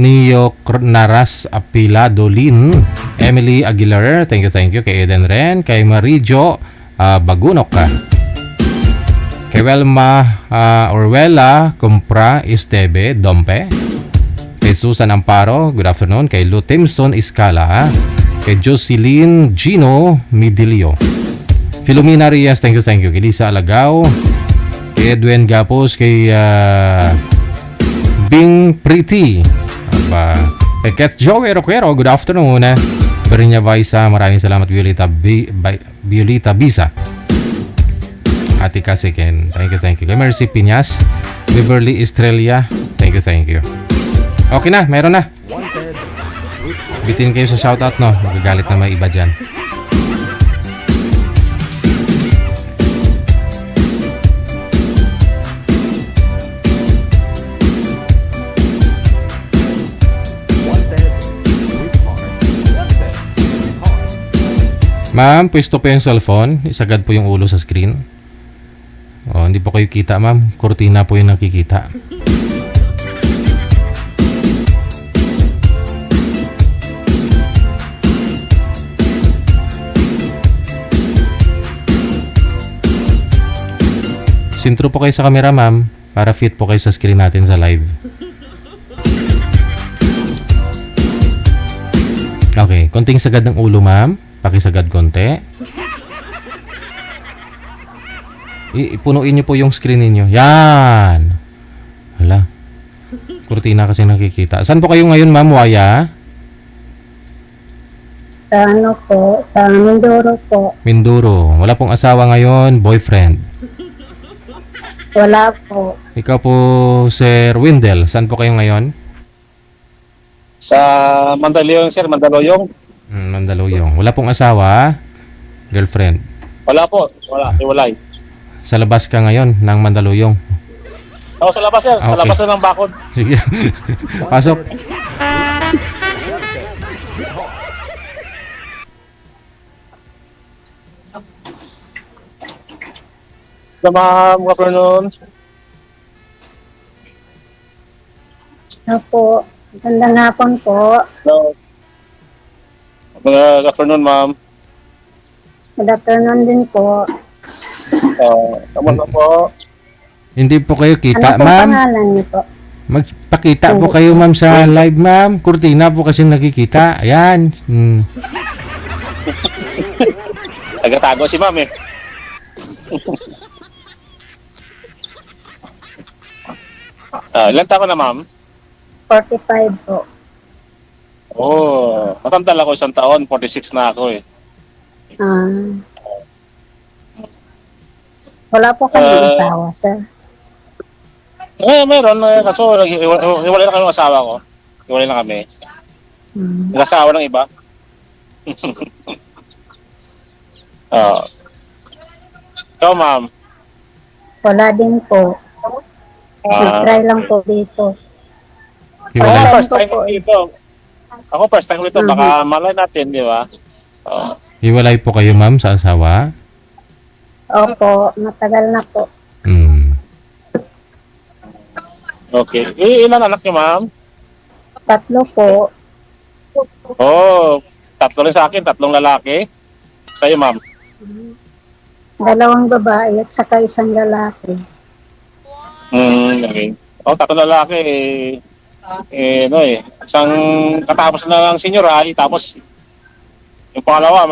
Nio Naras Apiladolin, Emily Aguilar, thank you. Kay Eden Ren, kay Marijo Bagunok, kay Welma Orwella Compra Estebe Dompe, kay Susan Amparo, good afternoon. Kay Lu Timson Iscala, kay Jocelyn Gino Midilio, Filomena Reyes, thank you. Kay Lisa Alagaw, kay Edwin Gapos, kay Bing Pretty, kay Kat Joey Roquero, good afternoon. Berinya Vaisa, maraming salamat. Violeta Bisa, Ate Kasiken, thank you. Kay Mercy Piñas, Beverly Estrella, thank you. Okay na, meron na. Bitin kayo sa shoutout, no? Magagalit na may iba dyan. Ma'am, pwesto po yung cellphone. Isagad po yung ulo sa screen. Hindi po kayo kita, ma'am. Kurtina po yung nakikita. Sintro po kayo sa camera, ma'am, para fit po kayo sa screen natin sa live. Okay, konting sagad ng ulo, ma'am. Pakisagad konti. Ipunuin niyo po yung screen niyo. Yan. Hala. Kurtina kasi nakikita. Saan po kayo ngayon, ma'am Waya? Sa po? Sa Mindoro po. Mindoro. Wala pong asawa ngayon, boyfriend. Wala po. Ikaw po, Sir Wendell. Saan po kayo ngayon? Sa Mandaluyong, sir. Mandaluyong. Mandaluyong. Wala pong asawa, girlfriend. Wala po. Wala. Iwalay. Sa labas ka ngayon ng Mandaluyong. Sa labas, sir. Sa Okay. labas na ng bakod. Sige. Pasok. Ma'am, good afternoon. Opo. Gandang hapon po. Hello. Good afternoon, ma'am. Good afternoon din po. Kamusta po? Hindi po kayo kita, Ano po ma'am. pangalan niyo po? Magpakita po kayo, ma'am, sa live, ma'am. Kurtina po kasi nakikita. Ayan. Nagatago si ma'am eh. Ilan taon na, ma'am? 45 po. Matanda lang ako 1 taon. 46 na ako eh. Wala po kayong asawa, sir. Meron. Kaso, hiwalay na kami ng asawa ko. Hiwalay na kami. Nag-asawa ng iba. Ikaw, ma'am. Wala din po. Nag-try lang po dito. Hiwalay. First time ko dito. Ako first time ko dito. Baka malay natin, di ba? Hiwalay po kayo, ma'am, sa asawa? Opo, matagal na po. Okay. Ilan anak niyo, ma'am? 3 po. 3 rin sa akin. 3 lalaki. Sa'yo, ma'am. Dalawang babae at saka isang lalaki. Okay. Tatlo lalaki isang katapos na ng senior high, tapos yung pangalawa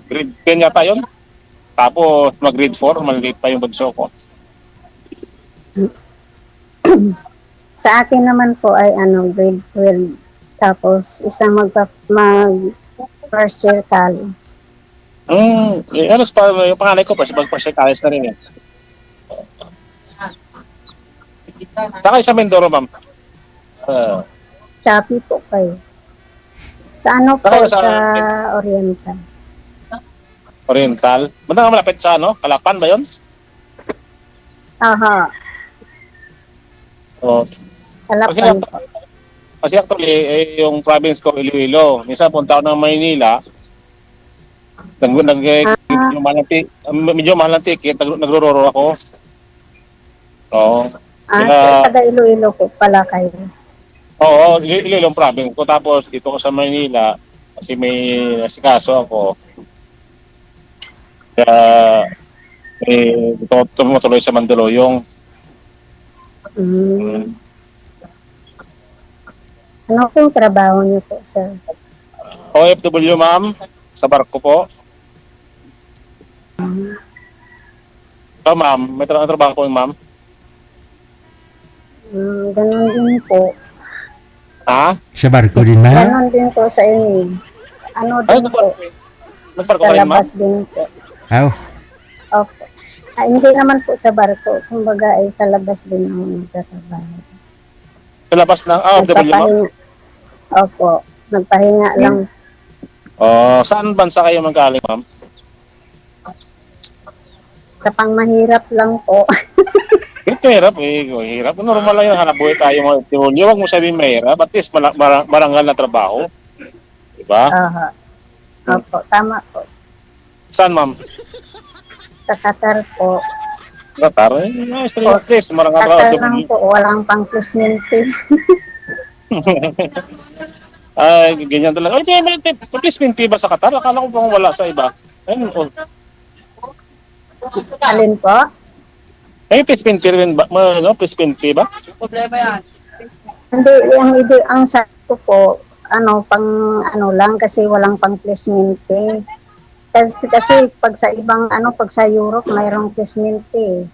grade 10 yata yun. Tapos grade 4, maliit pa yung bunso ko. Sa akin naman po ay grade 12. Tapos isang mag first year college. Yung panganay ko pa, mag-first year college na rin eh. Saan kayo sa Mindoro, ma'am? Shopee po kayo. Sa po? Sa Sa Oriental. Oriental? Banda nga malapit sa Kalapan ba yun? Aha. Kalapan po. Kasi actually, yung province ko, Iloilo. Minsan punta ako ng Maynila, medyo mahal ng ticket, nagro-roro ako. Oo. Sa taga Iloilo po pala kayo. Oo, Iloilo province ko. Tapos dito ko sa Maynila, kasi may asikaso ako. Kaya, tumutuloy sa Mandaluyong. Ano pong trabaho niyo po, sir? OFW, ma'am. Sa barko po. Ma'am, may trabaho po yung ma'am? Ganon din po. Ha? Sa barko din ba? Ganon din po sa inyo. Din po. Nagbarko Sa ka rin, ma'am? labas din po. Opo. Hindi naman po sa barko. Kumbaga ay sa labas din ako nagtatrabaho. Sa labas ng OFW, ma'am? Opo. Nagpahinga lang. Saan bansa kayo magaling, ma'am? Sa pangmahirap lang po. Hirap hirap. Normal lang yung hanap buhay tayo mga OFW. Huwag mo sabihin mahirap. At least marangal na trabaho. Diba? Opo, tama po. Saan, ma'am? Sa Qatar po. Qatar? At least marangal na Qatar lang po. Walang pang-placement. Ay, ganyan talaga. May placement fee ba sa Qatar? Akala ko bang wala sa iba. Ayun po. Alin po? May placement fee rin ba? Placement fee ba? Hindi, ang sa ko po, lang kasi walang pang-placement eh. Kasi pag sa ibang, pag sa Europe, mayroong placement eh.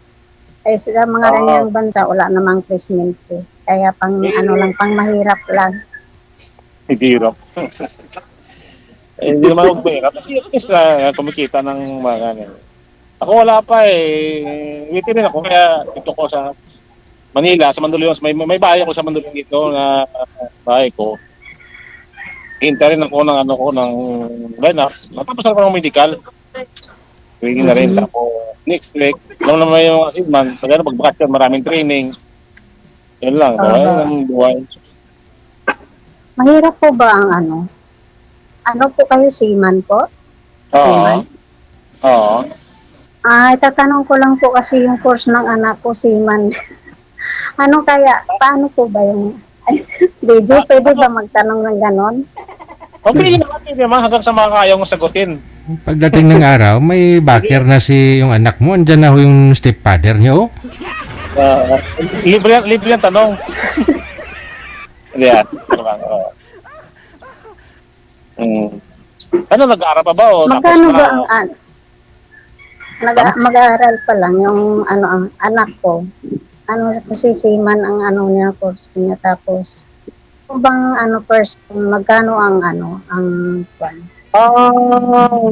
Ay sa mga ganyang bansa, wala namang placement eh. Kaya lang, pang mahirap lang. Hirap. Hindi naman huwag mahirap. Kasi at least kumikita ng mga ganyan. Ako wala pa eh. Waitin rin ako. Kaya dito ko sa Manila, sa Mandaluyong. May bahay ako sa Mandaluyong dito na bahay ko. Hinta rin ako ng lineup. Matapos na ako ng medical. Waiting na rin. Tapos next week, alam naman yung assignment. Pag-vacation, maraming training. Yan lang. Ang buhay. Mahirap po ba ang Ano po kayo, seaman po? Oo. Tatanong ko lang po kasi yung course ng anak ko, seaman. Paano po ba yung... Video, pwede ba magtanong ng ganon? Okay naman, hanggang sa mga kayang sagutin. Pagdating ng araw, may backer na yung anak mo. Andyan na yung stepfather niyo. Libre yan tanong. Yeah. Nag-aaral pa ba o magkano ba ang mag-aaral pa lang yung ang anak ko. Kasi seaman ang niya, course niya, tapos bang first magkano ang kwan?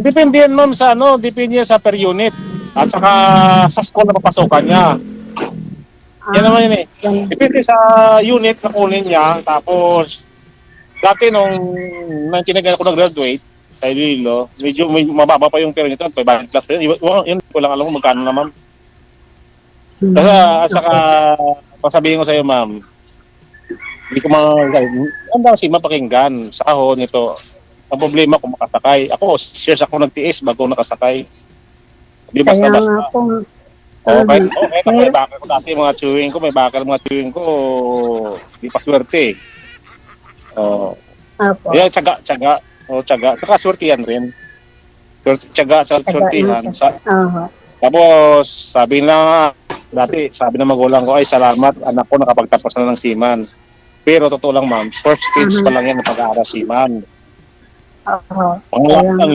Depende yan, ma'am, sa depende yan sa per unit at saka sa school na papasokan niya. Yan naman yun eh. Depende sa unit na kunin niya. Tapos, dati nung tinagal ko nag-graduate sa Iloilo, medyo mababa pa yung pera nito. 500 plus pa yun. Yun ko lang alam kung magkano na, ma'am. At saka, pasabihin ko sa iyo, ma'am, hindi ko ang dami mapakinggan. Sahon ito. Ang problema kung makasakay. Ako, shares ako nagtiis bago nakasakay. Hindi basta-basta. Kahit may bakal ko dati mga chewing ko, di pa swerte. Kaya tsaga. O tiyaga. Saka swertihan rin. Tiyaga sa swertihan. Oo. Tapos, sabi na, dati, sabi ng magulang ko, ay salamat, anak ko nakapagtapos na ng seaman. Pero totoo lang ma'am, first stage pa lang yan ng pag-aaral seaman. Oo.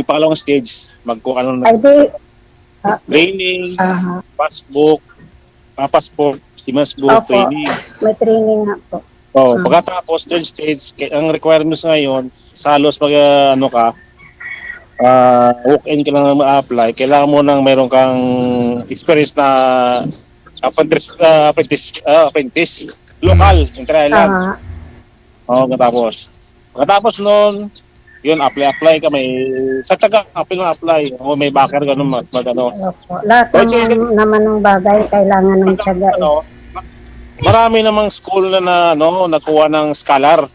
Pangalawang stage, ano na, Ay, di. training, Aha. passport, seaman's book, Opo. training. May training nga po. So, pagkatapos, third stage, ang requirements ngayon, salos pag ano ka, walk-in ka lang ma-apply, kailangan mo nang meron kang experience na apprentice, local, in Thailand. Pagkatapos nun, yun, apply ka, sa tiyaga, apply, o may backer, gano'n, ano. Opo. Lahat naman ng bagay, kailangan ng tiyaga. Marami namang school na nakuha ng scholar.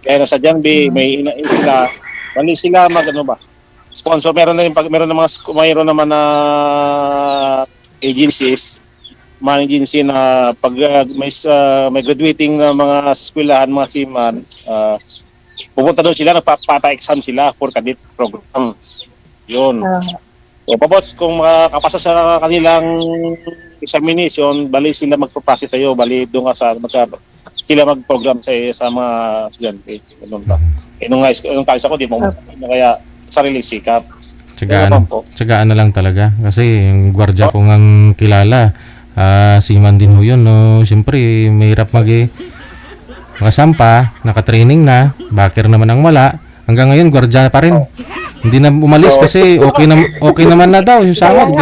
Kaya nasa dyan, may sila, mali sila sponsor. Meron naman na agencies, mga agency na pag may graduating na mga eskwelahan, mga seaman, pupunta doon sila, nagpapa-exam sila for cadet program. Yun. So, tapos kung makakapasa sa kanilang examination, bali sila magpo-process sa'yo, bali doon ka sila mag-program sa mga estudyante. Ganun ba? Nung kalis ako, di mo kaya sariling sikap. Tsagaan na lang talaga. Kasi yung gwardiya ko ngang kilala, seaman din ho yun. No? Siyempre, mahirap mga sampa, nakatraining na, backer naman ang wala. Hanggang ngayon, gwardiya pa rin. Hindi na umalis kasi okay naman na daw yung sahod.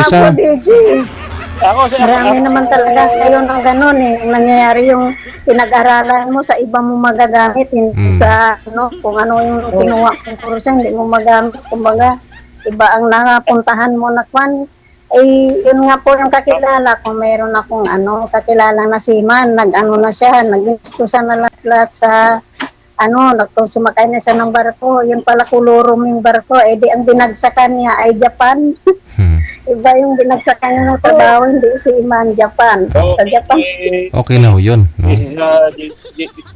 Marami naman talaga ngayon ang gano'n eh. Nangyayari yung pinag-aralan mo sa iba mo magagamit, hindi sa kung ano yung kinuha kong kurso, hindi mo magamit. Kumbaga, iba ang nakapuntahan mo na kwan. Yun nga po yung kakilala ko. Mayroon akong kakilala na seaman, na siya, nag-gustusan na lahat sa sumakay na siya ng barko. Yun pala kulurom yung barko. Di ang binagsakan niya ay Japan. Iba yung binagsakan niya ng trabaho, hindi seaman, Japan. Sa Japan. Okay na ho yun. No?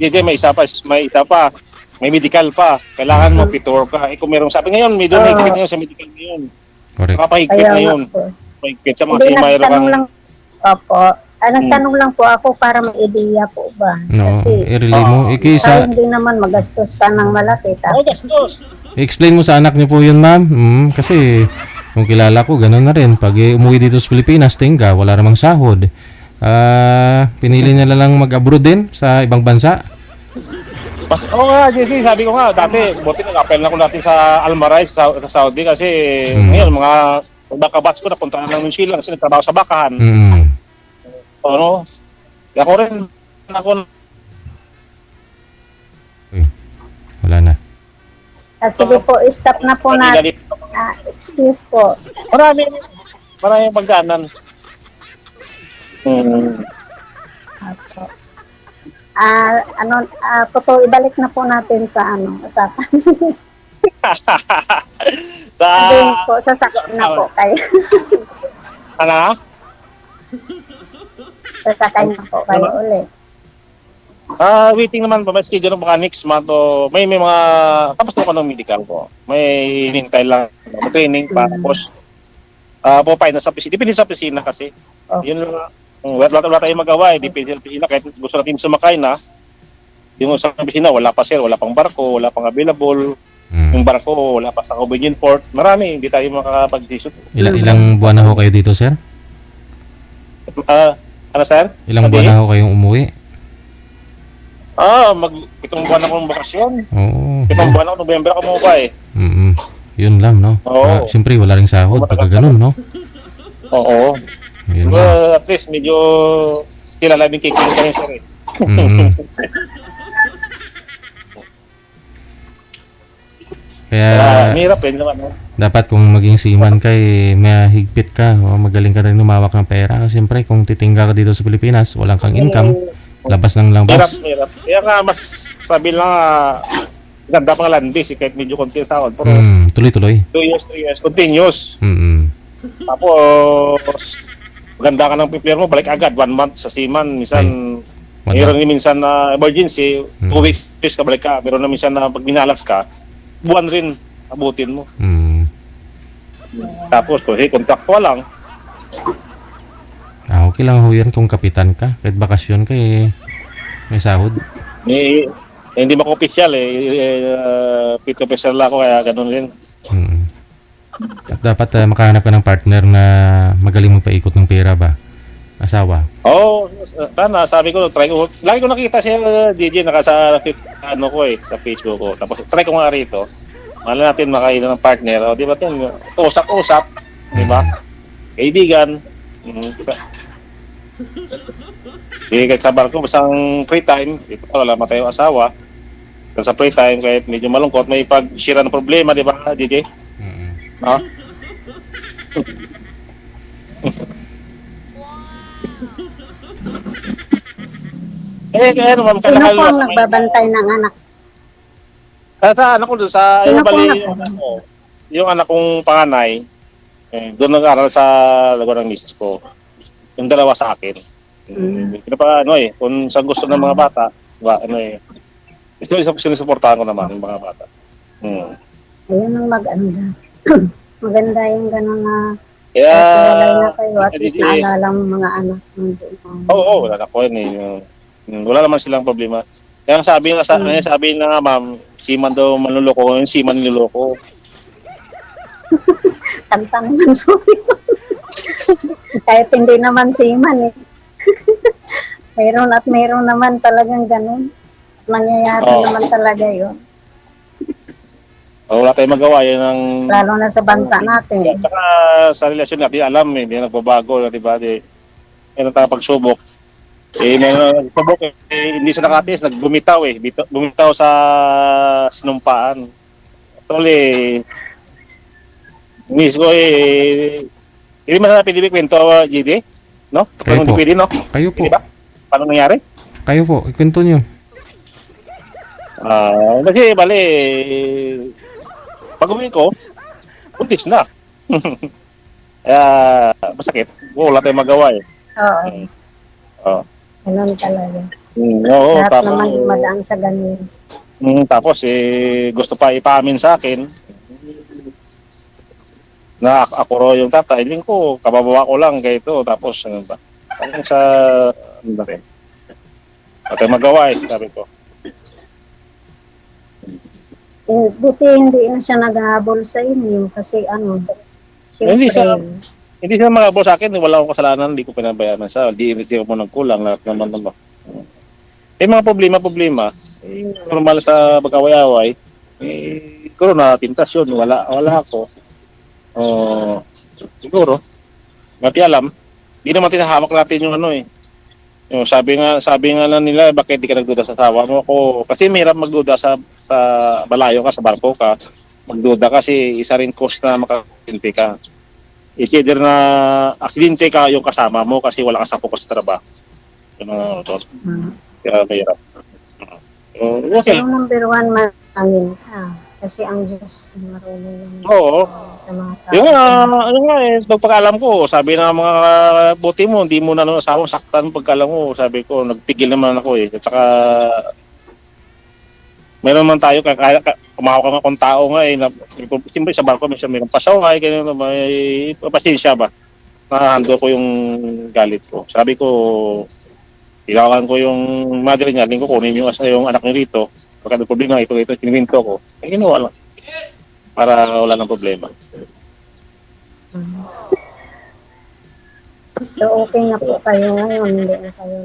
May isa pa. May medical pa. Kailangan mo pitor ka. Kung merong sabi ngayon, may doon higpit ngayon sa medical ngayon. Correct. Kapahigpit ngayon. Mahigpit sa mga mayroon kang... Opo. Nagtanong lang po ako para may ideya po ba. No, kasi i-relay mo. hindi naman magastos ka ng malaki. Gastos. I-explain mo sa anak niyo po yun, ma'am. Kasi kung kilala ko, gano'n na rin. Pag umuwi dito sa Pilipinas, tingga, wala namang sahod. Pinili niya lang mag-abroad din sa ibang bansa. JC, sabi ko nga, dati, buti nag-apply na ko natin sa Almaray, sa Saudi, kasi ngayon, mga baka-bats ko, napunta na lang ng Sila kasi nagtrabaho sa bakahan. Ako rin, wala na. Sige po, stop na po natin. Excuse po. Maraming pagdaanan. Ibalik na po natin sa usapan. Sasakay na po kayo. Sasakay na po kayo ulit. Waiting naman pa, may schedule ng baka next month o may mga, tapos na ko ng medical ko. May hinintay lang, training pa, tapos pupay na sa pisina. Depende sa pisina kasi. Yun lang, wala tayong magawa, depende sa pisina. Kahit gusto natin sumakay na, yung sa pisina, wala pa sir, wala pang barko, wala pang available. Yung barko, wala pa sa convenient port. Marami, hindi tayo makakapag-decision. Ilang buwan na ho kayo dito, sir? Ano sir? Ilang buwan na ho kayong umuwi? Itong buwan akong bakasyon. Oo. Itong buwan ako, November ako mukha eh. Yun lang, no? Siyempre, wala ring sahod pagka ganun, no? Oo. Yun At least, medyo still alive yung kikinig ka rin sir eh. Kaya, mahirap eh naman. dapat kung maging seaman ka, mahigpit ka, magaling ka rin lumawak ng pera. Siyempre, kung titingga ka dito sa Pilipinas, walang kang income, labas ng labas. Hirap. Kaya nga, mas sabi lang ganda pang landbase kahit medyo konti sahod. Pero tuloy-tuloy. 2 years, 3 years, continuous. Tapos, maganda ka ng prepare mo, balik agad, 1 month sa seaman. Minsan, meron din minsan na emergency, 2 weeks ka balik ka. Meron na minsan na pag binalax ka, buwan rin abutin mo. Mm. Tapos, contractual lang. Okay lang ho yan kung kapitan ka. Kahit bakasyon ka may sahod. Hindi mako-official pito peser lang ako, kaya ganun rin. Mm. At dapat makahanap ka ng partner na magaling magpaikot ng pera ba? Asawa. Sana, sabi ko, try ko. Lagi ko nakita siya, DJ, sa Facebook ko. Tapos, try ko nga rito. Mahal natin makailan ng partner. Di ba ito? Usap-usap. Di ba? Kaibigan. Kahit sa barko, basang free time, wala naman tayong asawa. Sa free time, kahit medyo malungkot, may pag-share ng problema, di ba, DJ? No? Ano, ma'am, Sino po ang nagbabantay ng anak? Sa anak ko doon, sa Sino yung bali, po yung anak kong panganay, doon nag-aral sa Laguna ng misis ko. Yung dalawa sa akin. Kung sa gusto ng mga bata, sinusuportahan ko naman yung mga bata. Ayun ang maganda yung gano'n na Kaya, walay na kayo at least naalala mo mga anak mo. Oo, wala na ko yun. Wala naman silang problema. Kaya sabi na nga, ma'am, siman daw manluloko, yung siman niloloko. Kanta naman, sorry. Kahit hindi naman siman mayroon naman talagang ganun. Nangyayari naman talaga yun. Wala tayong magawa yan ng... Lalo na sa bansa natin. At saka sa relasyon natin, alam hindi nagbabago, di ba? Meron tayong pagsubok. Nagsubok, hindi siya nakatiis, nagbumitaw Bumitaw sa sinumpaan. Actually, miss ko hindi man na pwede kwento, GD? No? Kayo po. Pwede, no? Kayo po. Diba? Paano nangyari? Kayo po. Ikwento nyo. Kasi, pag-uwi ko, buntis na. Kaya, masakit. Wala tayong magawa Oo. Ganun talaga. Oo, Lahat naman dumadaan sa ganun. Tapos, gusto pa ipaamin sa akin na ako raw yung tatay. Hindi ko, kababawa ko lang kaya ito. Tapos, hanggang sa, rin. At magawa sabi ko. Buti hindi na siya naghahabol sa inyo kasi Hindi siya maghabol sa akin, wala akong kasalanan, hindi ko pinabayaran sa, hindi ko nagkulang, lahat naman. Mga problema, normal sa pag-away-away, siguro na tentasyon, wala ako. Siguro, mati alam, hindi naman tinahamak natin yung Yung sabi nga lang nila, bakit di ka nagduda sa asawa mo? Kasi mahirap magduda sa balayo ka, sa barko ka. Magduda kasi isa rin cause na maka-aksidente ka. It's either na aksidente ka yung kasama mo kasi wala ka sa focus sa trabaho. Kaya mahirap. Okay. So, number one, maraming ka. Kasi ang Diyos marunong yung sa mga tao. Yung pagpakalam ko, sabi ng mga buti mo, hindi mo na asawang saktan pagkalam mo. Sabi ko, nagpigil naman ako At saka, meron man tayo, kumahaw ka nga kung tao nga siyempre sa barko, mayroong pasaway, may pasensya ba? Na-handle ko yung galit ko. Sabi ko, ilawan ko yung mother niya, ko kunin yung anak niya rito. Pagka may problema, ito, kiniminto ko. Ginawa lang. Para wala ng problema. So, okay na po kayo ngayon, hindi na kayo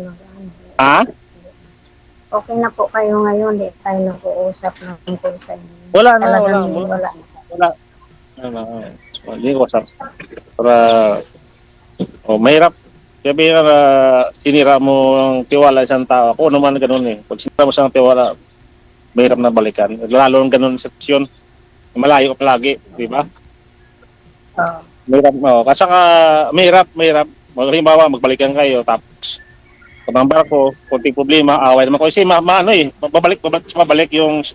Okay na po kayo ngayon, hindi tayo nag-uusap ng tungkol sa inyo. Wala. Hindi ko usap. Para, mahirap. Sabi na sinira mo ang tiwala isang tao. Ako naman ganun Pag sinira mo isang tiwala, mahirap na balikan. Lalo ng ganun sa sitwasyon. Malayo ka palagi, di ba? Mahirap mo. Kasi mahirap. Halimbawa, magbalikan kayo. Tapos, kapag barko, konting problema, away naman ko. Kasi babalik yung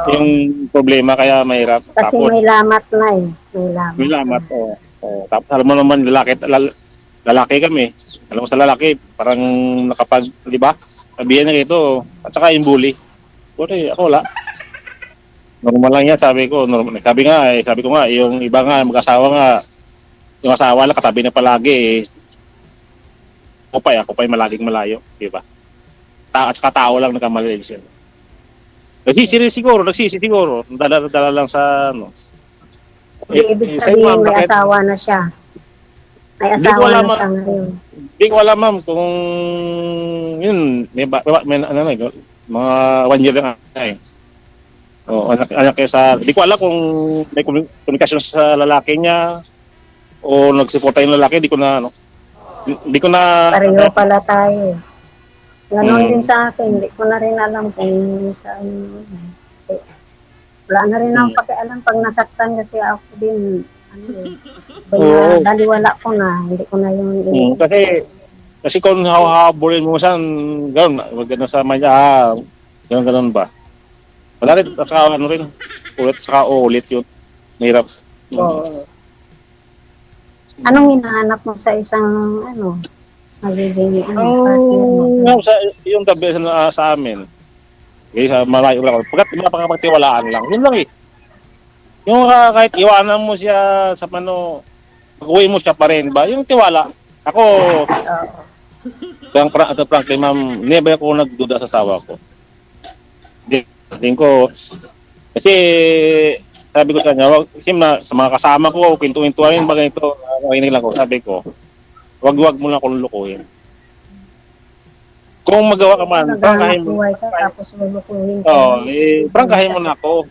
yung problema, kaya mahirap. Kasi tapos, may lamat na May lamat, Tapos alam mo naman, lalaki kami. Alam mo sa lalaki, parang di ba? Sabihan na ito. At saka yung bully. Buti, ako wala. Normal lang yan, sabi ko. Normal. Sabi ko nga, yung iba nga, mag-asawa nga, yung asawa lang katabi na palagi eh. Ako pa'y malaging malayo, di ba? At saka tao lang nagkamali siya. Nagsisi siguro. Dala lang sa ano. Ibig sabihin may asawa na siya. May asawa na siya ngayon. Hindi ko alam, ma'am, kung yun, may mga 1 year lang eh. O, anak kayo sa, hindi ko alam kung may komunikasyon sa lalaki niya o nagsuporta yung lalaki, hindi ko na Pareho pala tayo. Ganon din sa akin, hindi ko na rin alam kung saan. Wala na rin akong pakialam pag nasaktan kasi ako din, daliwala ko na, hindi ko na yung kasi kung hahabulin mo saan, gano'n sa manya, gano'n ba? Wala rin, saka ano rin, ulit yun. Mahirap. Anong hinahanap mo sa isang, magiging, partner mo? Yung gabi sa amin, malayo lang ako. Pagkat mapakapagtiwalaan lang, yun lang eh. Yung kahit iwanan mo siya sa pag-uwi mo siya pa rin ba? Yung tiwala. Ako, frankly ma'am, never ako nagduda sa asawa ko. Hindi ko, kasi sabi ko sa kanya, sa mga kasama ko, kwento-kwentuhan yung bagay ito, nakinig lang ko, sabi ko, wag mo lang akong lukuhin. Kung magawa ka man, prangkahin mo. Tapos lulukuhin ka. Prangkahin mo na ako.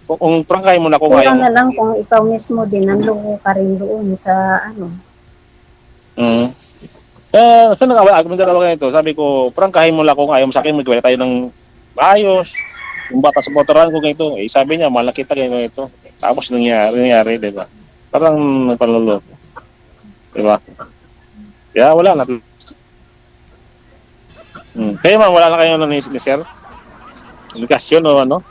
Kung prangkahin mo na ako ngayon. Kung na lang kung ikaw mismo din, nanloko ka rin doon sa Saan nag-awa ganito? Sabi ko, prangkahin mo lang kung ayaw mo sa akin, magkawala tayo ng ayos. Yung bata sa motoran ko ganito, sabi niya, mahal na kita ganito. Tapos nangyari, di ba? Parang nagpanluloko. Di ba? Kaya wala na. Kaya ma'am, wala na kayo ni sir? Komunikasyon o ano?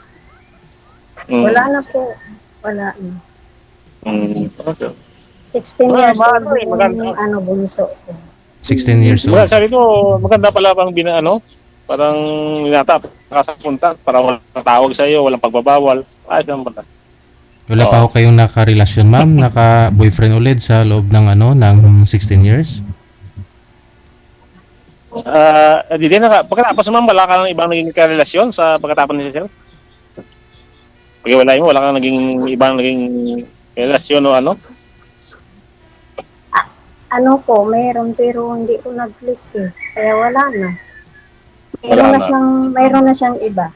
Wala na po. Wala na. 16 years old bunso ko. 16 years old. Well, sabi ko, maganda pala pang parang ninatap, nakasapunta, para walang tawag sa iyo, walang pagbabawal. Ayos naman pala. Wala pa ako kayong nakarelasyon, ma'am? Naka-boyfriend ulit sa loob ng ng 16 years? Hindi pagkatapos naman, wala ka ng ibang naging karelasyon sa pagkatapos niya, sir? Pagkiwalay mo, wala kang ibang naging relasyon o ano? Meron pero hindi ko nag-click eh. Kaya wala na. Mayroon na siyang iba.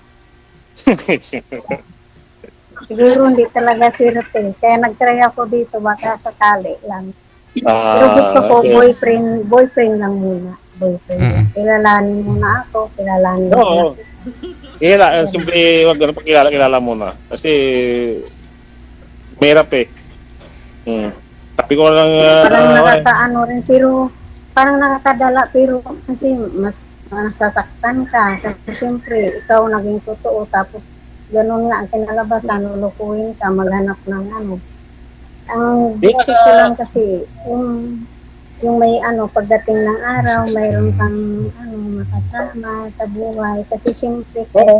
Siguro hindi talaga swerte. Kaya nag-try ako dito baka sakali lang. Pero gusto ko boyfriend lang muna. Boyfriend. Kilalanin muna ako. Kilalanin muna. Simple, wag ganun pakilala muna. Kasi mahirap eh. Sabi ko lang parang nakakaano rin pero parang nakakadala pero kasi mas nasasaktan ka. Kasi siyempre ikaw naging totoo tapos ganun nga ang kinalabasan, lulukuhin ka, maghanap ng Ang gusto ko lang kasi yung may pagdating ng araw, mayroon kang makasama sa buhay. Kasi siyempre kahit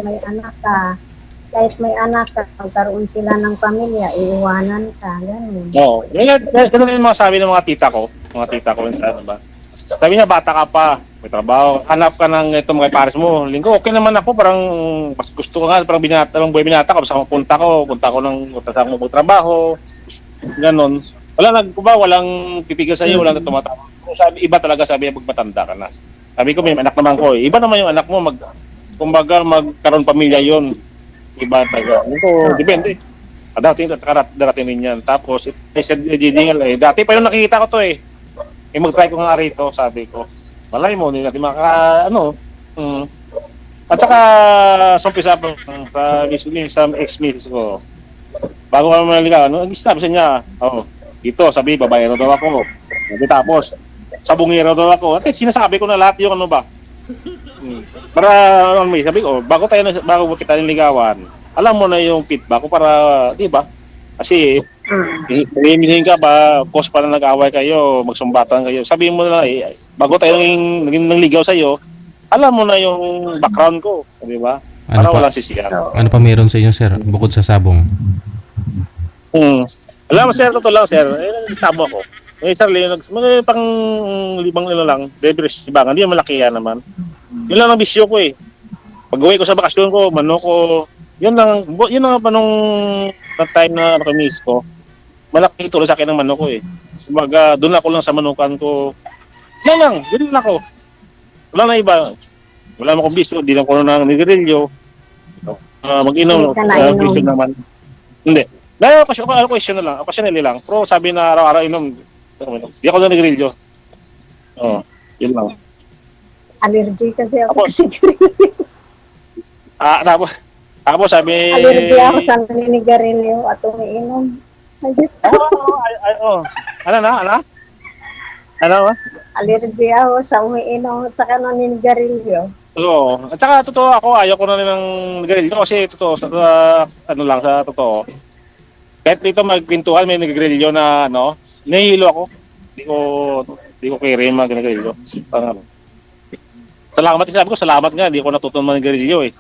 may anak ka, magkaroon sila ng pamilya, iiwanan ka, gano'n. Oo. Ganun din mga sabi ng mga tita ko, sabi niya, bata ka pa, may trabaho, hanap ka ng mga pares mo. Linggo, okay naman ako, parang mas gusto ko nga, parang buhay binata ko, basta punta ko sa trabaho, gano'n. Walang pipigil sa iyo, walang tumatama. Iba talaga sabi niya, pag matanda ka na. Sabi ko, may anak naman ko. Iba naman yung anak mo, magkaroon pamilya yon. Iba talaga. Depende. Darating din yan. Tapos, dati pa yung nakikita ko to eh. Mag-try ko nga rito, sabi ko. Malay mo, hindi natin At saka, sumpisa pa sa ex-miss ko. Bago ka maligaw, sabi sa niya, dito, sabi, babae daw ako. Tapos, sabungero daw ako. At sinasabi ko na lahat yung para, sabi ko, bago kita niligawan, alam mo na yung feedback ko para, di ba? Kasi, hinihingi ka ba, cause pa na nag-away kayo, magsumbatan kayo. Sabihin mo na, bago tayo naging ligaw sa'yo, alam mo na yung background ko, di ba? Ano Para pa? walang sisiyan. Ano pa meron sa inyo, sir? Bukod sa sabong. Alam mo, sir, totoo lang, sir. Nagsabo ako. May isang mga pang 5 lang, debris ibangan. Hindi malaki yan naman. Yun lang ang bisyo ko eh. Pag uwi ko sa bakasyon ko, manok ko, yun lang pa nung time na nakamiss ko. Malaki tulo sa akin ng manok ko eh. Sabaga, doon ako lang sa manukan ko. Yun lang ako. Wala na iba. Wala na akong bisyo, di lang ko na nigarilyo. Mag-inom, bisyo naman. Hindi. Dahil question na lang, occasionally lang. Pero sabi na araw-araw inom, di ako na nagrilyo. Oo, yun lang. Allergy kasi ako sa sigarilyo. Tapos sabi... Allergy ako sa naninigarilyo at umiinom. Ay, Diyos ko. Ano? Allergy ako sa umiinom at saka naninigarilyo. Oo. At saka totoo ako, ayaw ko na rin ng nagrilyo kasi totoo, sa totoo. Kahit dito magpintuhan, may nagrilyo na nahihilo ako. Di ko kaya mga nagrilyo. Salamat nga, di ko natutunan ng nagrilyo eh.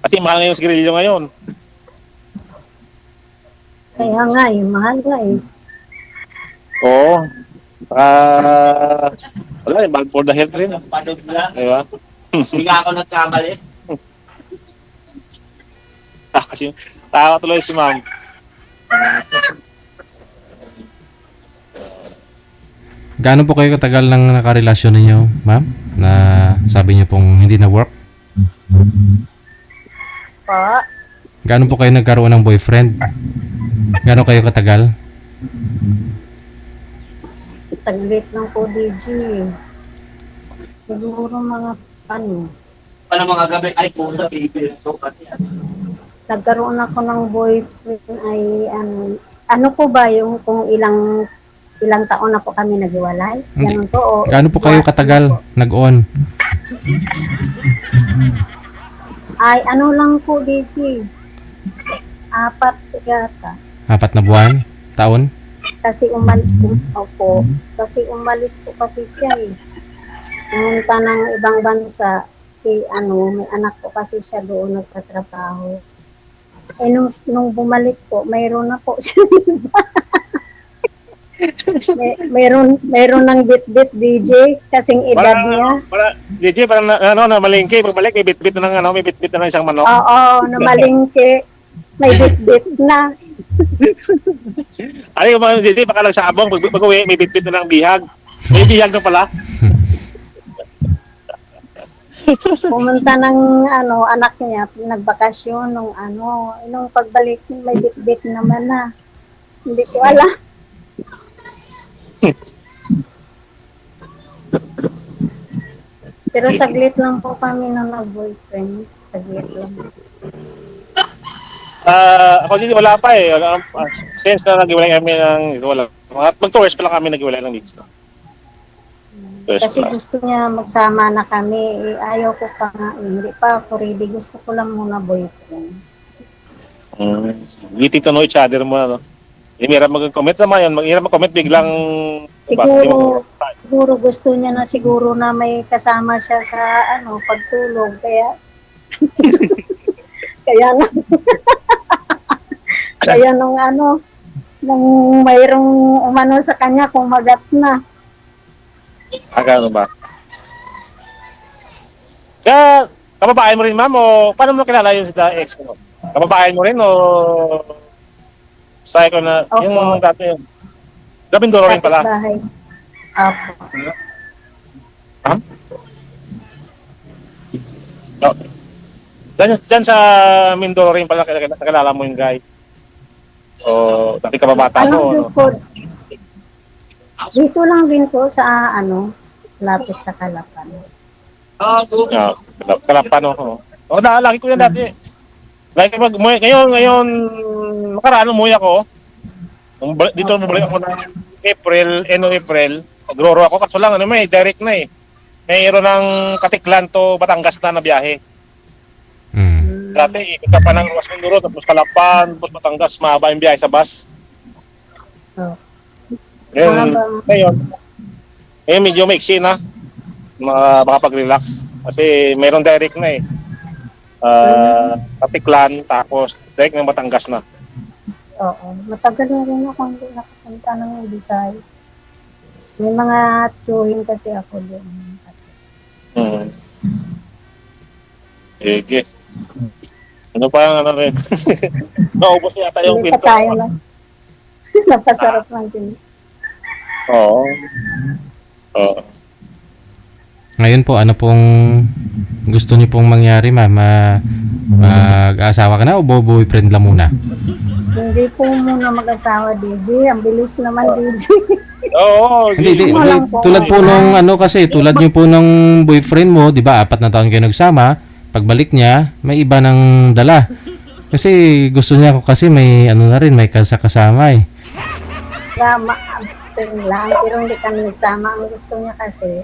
Kasi mahal na yung sigarilyo ngayon. Kaya nga eh, mahal nga eh. Oo. Wala eh, bad for the health rin. Diba? Hindi nga ako nagkamali. Kasi tawa tuloy si ma'am. Gaano po kayo katagal ng nakarelasyon ninyo, ma'am? Na sabi niyo pong hindi na work? Pa, Gaano po kayo nagkaroon ng boyfriend? Gaano kayo katagal? taglit lang po, DJ. Siguro mga Paano mga gabi ay po sa baby. So, kasi nagkaroon ako ng boyfriend ay ano po ba yung kung ilang taon na po kami naghiwalay? Ganun po o Gaano po kayo katagal nag-on? ay ano lang po, DJ. 4 yata. 4 na buwan? Taon? Kasi umalis po kasi siya eh. Pumunta ng ibang bansa may anak po kasi siya doon nagtatrabaho. Eh nung bumalik po, mayroon na po siya. mayroon ng bit-bit DJ kasing edad niya. DJ parang namalingki, pagbalik may bit-bit na ng isang manok. Oo, namalingki. May bit-bit na. Ano yung mga DJ baka lang sa abong pag-uwi may bit-bit na ng bihag. May bihag na pala. Pumunta ng anak niya, nagbakasyon nung pagbalik may bit-bit naman na. Hindi ko alam. Pero saglit lang po kami na nag-boyfriend. Saglit lang. Ako din wala pa eh. Since na nag-iwalay kami wala. Mag-tours pa lang kami nag-iwalay ng weeks. Kasi gusto niya magsama na kami. Ayaw ko pa nga. Hindi pa ako ready. Gusto ko lang muna boyfriend. Getting to know each other mo. Mahirap mag-comment sa mga yan. Mahirap mag-comment biglang... Siguro gusto niya na siguro na may kasama siya sa pagtulog. Kaya... kaya nung mayroong umano sa kanya, kumagat na. Gano'n ba? Kaya, kababae mo rin, ma'am, o paano mo kilala yung ex mo? Kababae mo rin, o sa ko na, Opo. yung dati yun. Mindoro rin pala. Bahay. Opo. Ha? No. Diyan sa Mindoro rin pala nakilala mo yung guy. So, dati kababata mo. Dito lang din po sa lapit sa Kalapan. Kalapan lagi ko yan dati. Lagi ngayon makaraan umuwi ako. Dito bumalik ako ng April, nagro-ro ako kaso lang may direct na eh. Mayroon ng Katiklan to Batangas na biyahe. Dati ikot pa ng Ruas Mindoro tapos Kalapan, tapos Batangas, mahaba yung biyahe sa bus. Ngayon, medyo maiksi na makapag-relax kasi mayroong direct na eh. Katiklan, tapos direct ng Batangas na. Oo. Matagal na rin ako hindi nakapunta ng Visayas. May mga tsuhin kasi ako doon. Sige. Ano pa ang ano rin? Naubos yata yung Hindi pa pinto. tayo lang. Napasarap lang din. Oo. Oo. Ngayon po, ano pong gusto niyo pong mangyari, ma'am? Mag-asawa ka na o boyfriend lang muna? Hindi po muna mag-asawa, DJ. Ang bilis naman, DJ. Oo. Hindi. Walang po. Tulad po nung ano kasi, tulad niyo po ng boyfriend mo, di ba, 4 na taon kayo nagsama, pagbalik niya, may iba ng dala. Kasi gusto niya ako kasi may ano na rin, may kasama eh. Lang, pero hindi kami nagsama. Ang gusto niya kasi,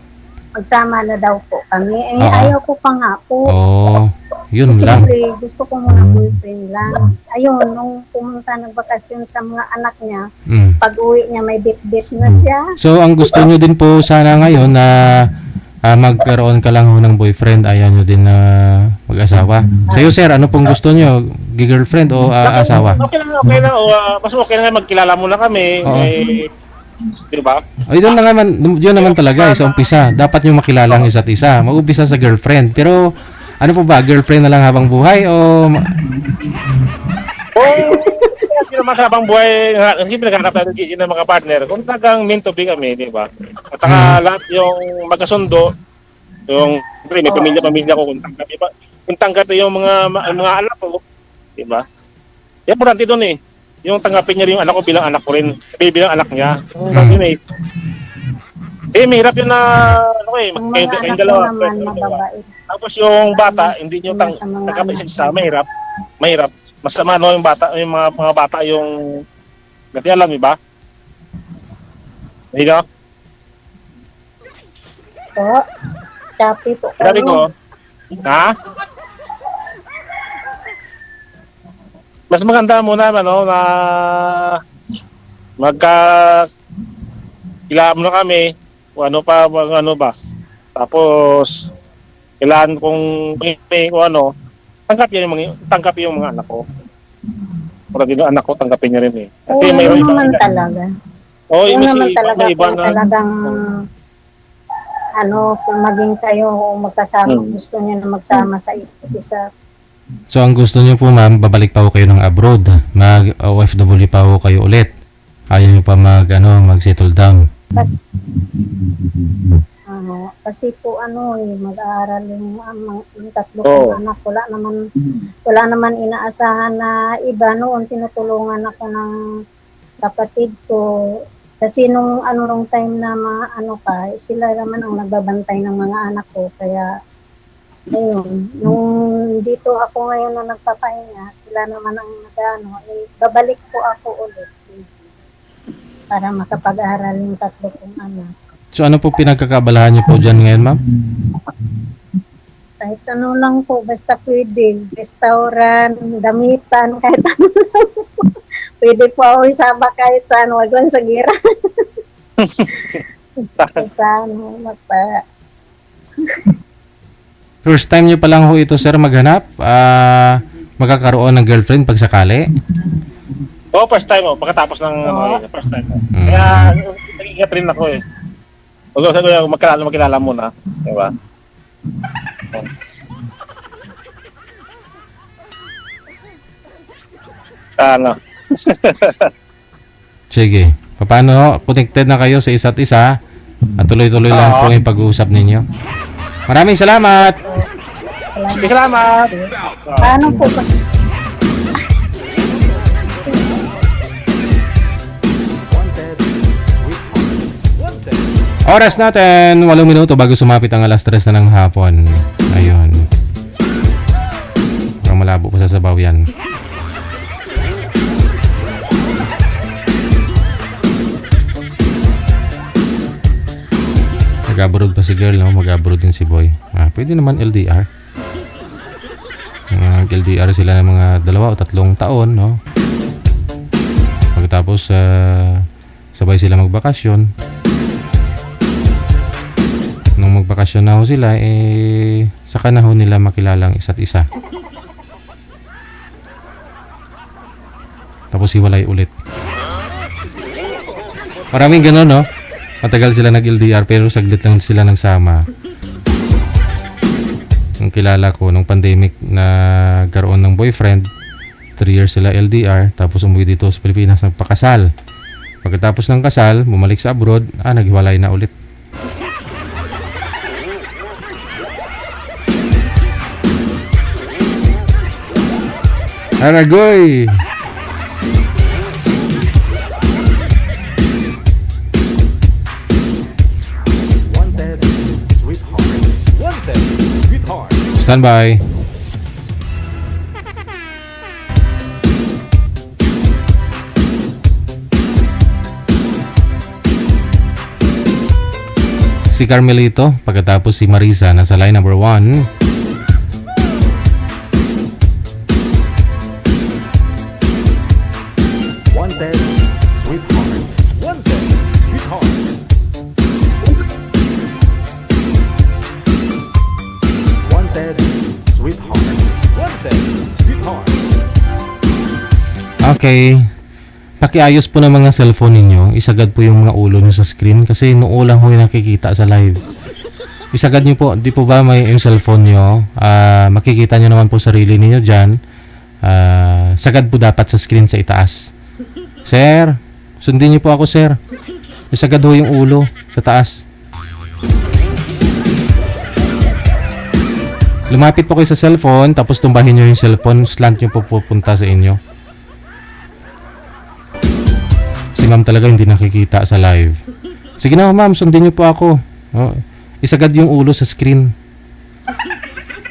magsama na daw po kami. Eh, Oo. ayaw ko pa nga po. Oo, yun lang. Siyempre, gusto ko muna boyfriend lang. Ayun, nung pumunta nagbakasyon sa mga anak niya, pag uwi niya may bit-bit na siya. So, ang gusto niyo din po sana ngayon na magkaroon ka lang ho ng boyfriend, ayaw niyo din na mag-asawa. Sa'yo, sir, ano pong gusto niyo? Girlfriend o asawa? Okay lang. Mas okay lang magkilala muna kami. Oo. Di ba? Ay, doon naman talaga sa umpisa. Dapat nyo makilala ang isa't isa. Mag-umpisa sa girlfriend. Pero, ano po ba? Girlfriend na lang habang buhay o... Hindi naman sa habang buhay, hindi pinaghanap tayo ng mga partner. Kung talagang meant to be kami, di ba? At saka lahat yung magkasundo, yung may pamilya ko, kung tanggap yung mga anak ko, di ba? Importante doon eh. Yung tanggapin niya rin yung anak ko bilang anak ko rin. Bilang anak niya. Yun eh. Mahirap yun na, Ang mga kayong anak dalawa. ko naman, mababait. Tapos yung bata, hindi nyo tanggapin sa isa, mahirap. Masama no yung bata, yung mga bata yung dati alam, di ba? Hindi ka? Po, Shopee po Sabi ko, ha? Mas maganda muna ano na kilala mo na kami kung ano ba. Tapos kailangan kung ano, tanggap yung mga anak ko. Para din anak ko tanggapin niya rin eh. Kasi Oo, mayroon naman talaga. Oo, Yung may naman talaga iba kung na talagang kung maging kayo o magkasama, gusto niya na magsama sa isa't isa. So, ang gusto niyo po, ma'am, babalik pa ho kayo ng abroad. Mag-OFW pa ho kayo ulit. Ayaw niyo pa mag-settle down. Kasi po mag-aaral yung tatlo kong anak. Wala naman inaasahan na iba noon. Tinutulungan ako ng kapatid ko. Kasi nung time na sila naman ang nagbabantay ng mga anak ko. Kaya ayun, nung dito ako ngayon na nagpapahinga, sila naman ang babalik po ako ulit para makapag-aral yung tatlo kong anak. So, ano po pinagkakabalahan niyo po dyan ngayon, ma'am? Kahit ano lang po, basta pwede. Restaurant, damitan, kahit ano lang po. Pwede po ako isama kahit saan, wag lang sa gira. Basta First time niyo pa lang ho ito, sir, maghanap? Magkakaroon ng girlfriend pag sakali? first time pagkatapos ng first time. Kaya nag-ingat rin ako eh. Magkilala muna, di ba? Sige. Paano? Connected na kayo sa isa't isa at tuloy-tuloy lang po yung pag-uusap ninyo. Maraming salamat! Salamat! Paano po ba? Oras natin, 8 minuto bago sumapit ang alas 3 na ng hapon. Ayun. Parang malabo pa sa sabaw yan. Mag-abroad pa si girl, no? Mag-abroad din si boy. Pwede naman LDR. LDR sila ng mga 2 o 3 taon, no? Pagkatapos, sabay sila magbakasyon. Nung magbakasyon na ho sila, saka na ho nila makilala ang isa't isa. tapos hiwalay ulit. Maraming gano'n, no? Matagal sila nag-LDR pero saglit lang sila nagsama. Yung kilala ko, nung pandemic na karoon ng boyfriend, 3 years sila LDR, tapos umuwi dito sa Pilipinas, nagpakasal. Pagkatapos ng kasal, bumalik sa abroad, naghiwalay na ulit. Aragoy! Wanted, sweetheart. Wanted, sweetheart. Stand by. Si Carmelito, pagkatapos si Marisa, nasa line number 1. Wanted, sweetheart. Wanted, sweetheart. Wanted, sweetheart. Wanted, sweetheart. Okay. Pakiayos po ng mga cellphone ninyo. Isagad po yung mga ulo nyo sa screen kasi noo lang ho yung nakikita sa live. Isagad nyo po. Di po ba may yung cellphone nyo? Makikita nyo naman po sarili ninyo dyan. Sagad po dapat sa screen sa itaas. Sir, sundin nyo po ako, sir. Isagad ho yung ulo sa taas. Lumapit po kayo sa cellphone, tapos tumbahin nyo yung cellphone, slant nyo po pupunta sa inyo. Si ma'am talaga hindi nakikita sa live. Sige na ma'am, sundin nyo po ako. Isagad yung ulo sa screen.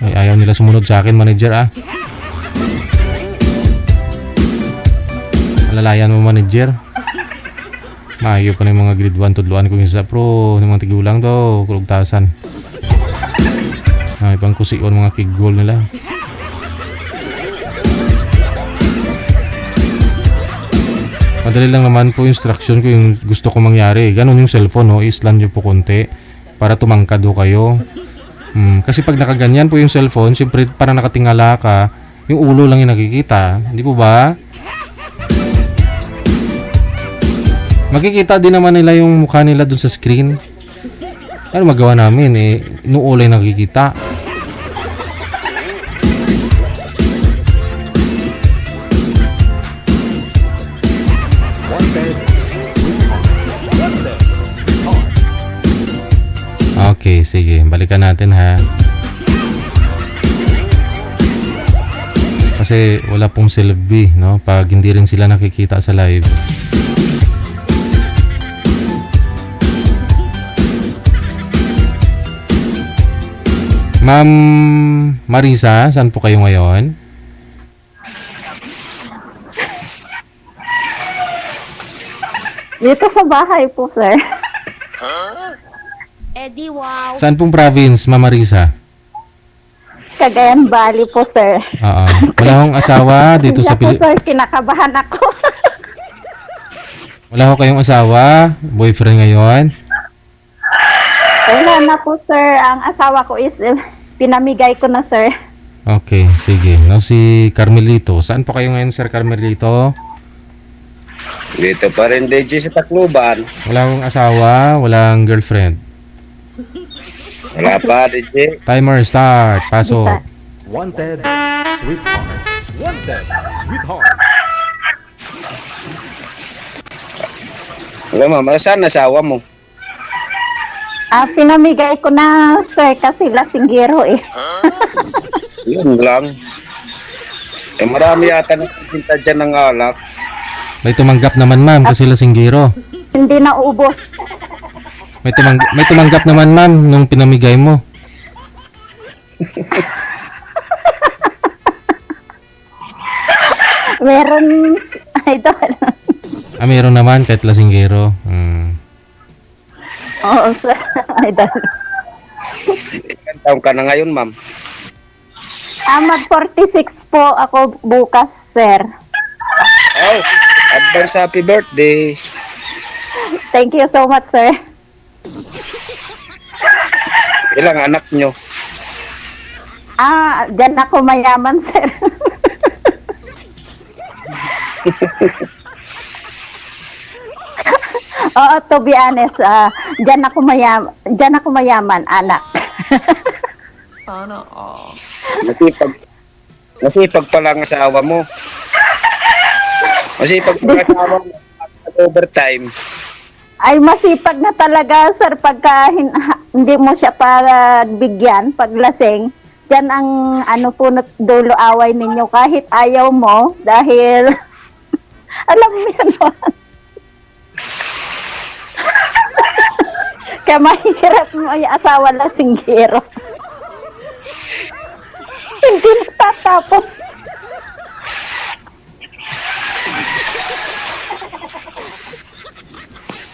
Ay, ayaw nila sumunod sa akin, manager Malalayan mo, manager. Maayo pa na yung mga grade 1 tudluan ko yung sa pro, yung mga tigulang daw, kulugtasan. Ibang kusion mga kigol nila. Madali lang naman po instruction ko yung gusto ko mangyari. Ganon yung cellphone, islan nyo po konti para tumangkad ho kayo. Kasi pag nakaganyan po yung cellphone, siyempre para nakatingala ka, yung ulo lang yung nakikita. Hindi po ba? Makikita din naman nila yung mukha nila dun sa screen. Ano magawa namin noo lang nakikita. Okay, sige. Balikan natin ha. Kasi wala pong silbi, no? Pag hindi rin sila nakikita sa live. Ma'am Marisa, saan po kayo ngayon? Dito sa bahay po, sir. Eddie, wow. Saan pong province, Ma'am Marisa? Cagayan Valley po, sir. Oo. Wala akong asawa dito sa Pilipinas. Sir, kinakabahan ako. Wala ko kayong asawa? Boyfriend ngayon? Wala na po, sir. Ang asawa ko is pinamigay ko na, sir. Okay, sige. No, si Carmelito. Saan po kayo ngayon, Sir Carmelito? Dito pa rin, DJ, sa Tacloban. Wala akong asawa, walang girlfriend. Wala pa, DJ. Timer start. Pasok. Wanted, sweetheart. Wanted, sweetheart. Alam mo, saan asawa mo? Pinamigay ko na, sir, kasi lasinggero eh. Yun lang. Marami yata nagtitinta dyan ng alak. May tumanggap naman, ma'am, kasi lasinggero. Hindi na ubos. May tumanggap naman, ma'am, nung pinamigay mo. Meron, idol. Meron naman, kahit lasinggero. Oo, sir, idol. Ilan taong ka na ngayon, ma'am? Mag-46 po ako bukas, sir. Oh, advance happy birthday. Thank you so much, sir. Ilang anak nyo? Diyan ako mayaman, sir. Oo, to be honest, diyan ako mayaman, anak. Sana all. Masipag pala ang asawa mo. Masipag pala ang asawa mo. Overtime. Ay, masipag na talaga, sir, pagka hindi mo siya pagbigyan, paglasing. Diyan ang dulo away ninyo kahit ayaw mo dahil alam mo yan naman. Kaya mahirap mo yung asawa na singgero. Hindi natatapos.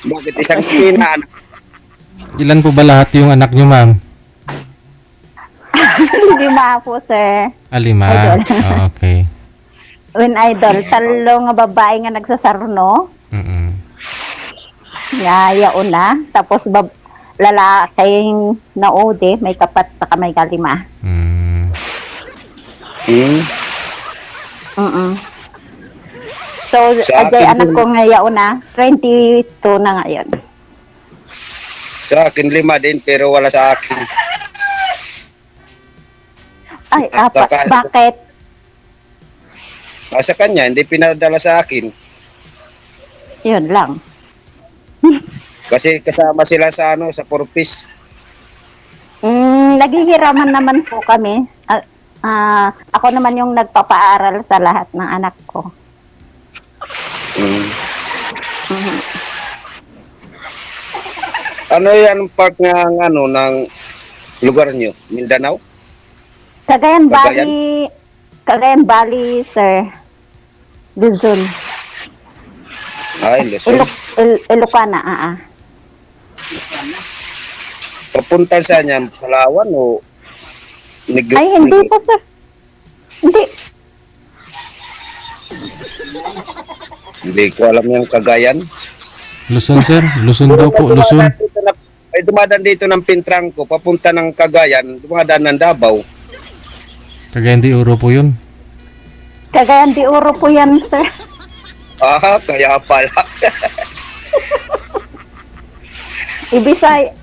Bakit isang pinaan? Ilan po ba lahat yung anak nyo, ma'am? Hindi po, sir. 5. Idol. Ah, okay. When idol, talo nga babae nga nagsasarno. Mm-mm. Yaya una. Tapos lalaking naudi, may kapat sa kamay kalima. So, ajay anak ko ngayon na, 22 na ngayon. Sa akin 5 din pero wala sa akin. Ay, bakit? Sa kanya, hindi pinadala sa akin. Yun lang. Kasi kasama sila sa sa purpose. Naghihiraman naman po kami. Ako naman yung nagpapaaral sa lahat ng anak ko. Ano yan part ng ng lugar nyo? Mindanao? Cagayan Valley, sir. Luzon. Ay, Luzon. Ilocana, Papunta sa niya, Palawan o Negros? Ay, hindi po, sir. Hindi. Hindi ko alam yung Cagayan. Luzon, sir. Luzon daw po, Luzon. Ay, dumadaan dito ng Pintrangco, papunta ng Cagayan, dumadaan ng Davao. Cagayan de Oro po yun. Cagayan de Oro po yan, sir. Kaya pala.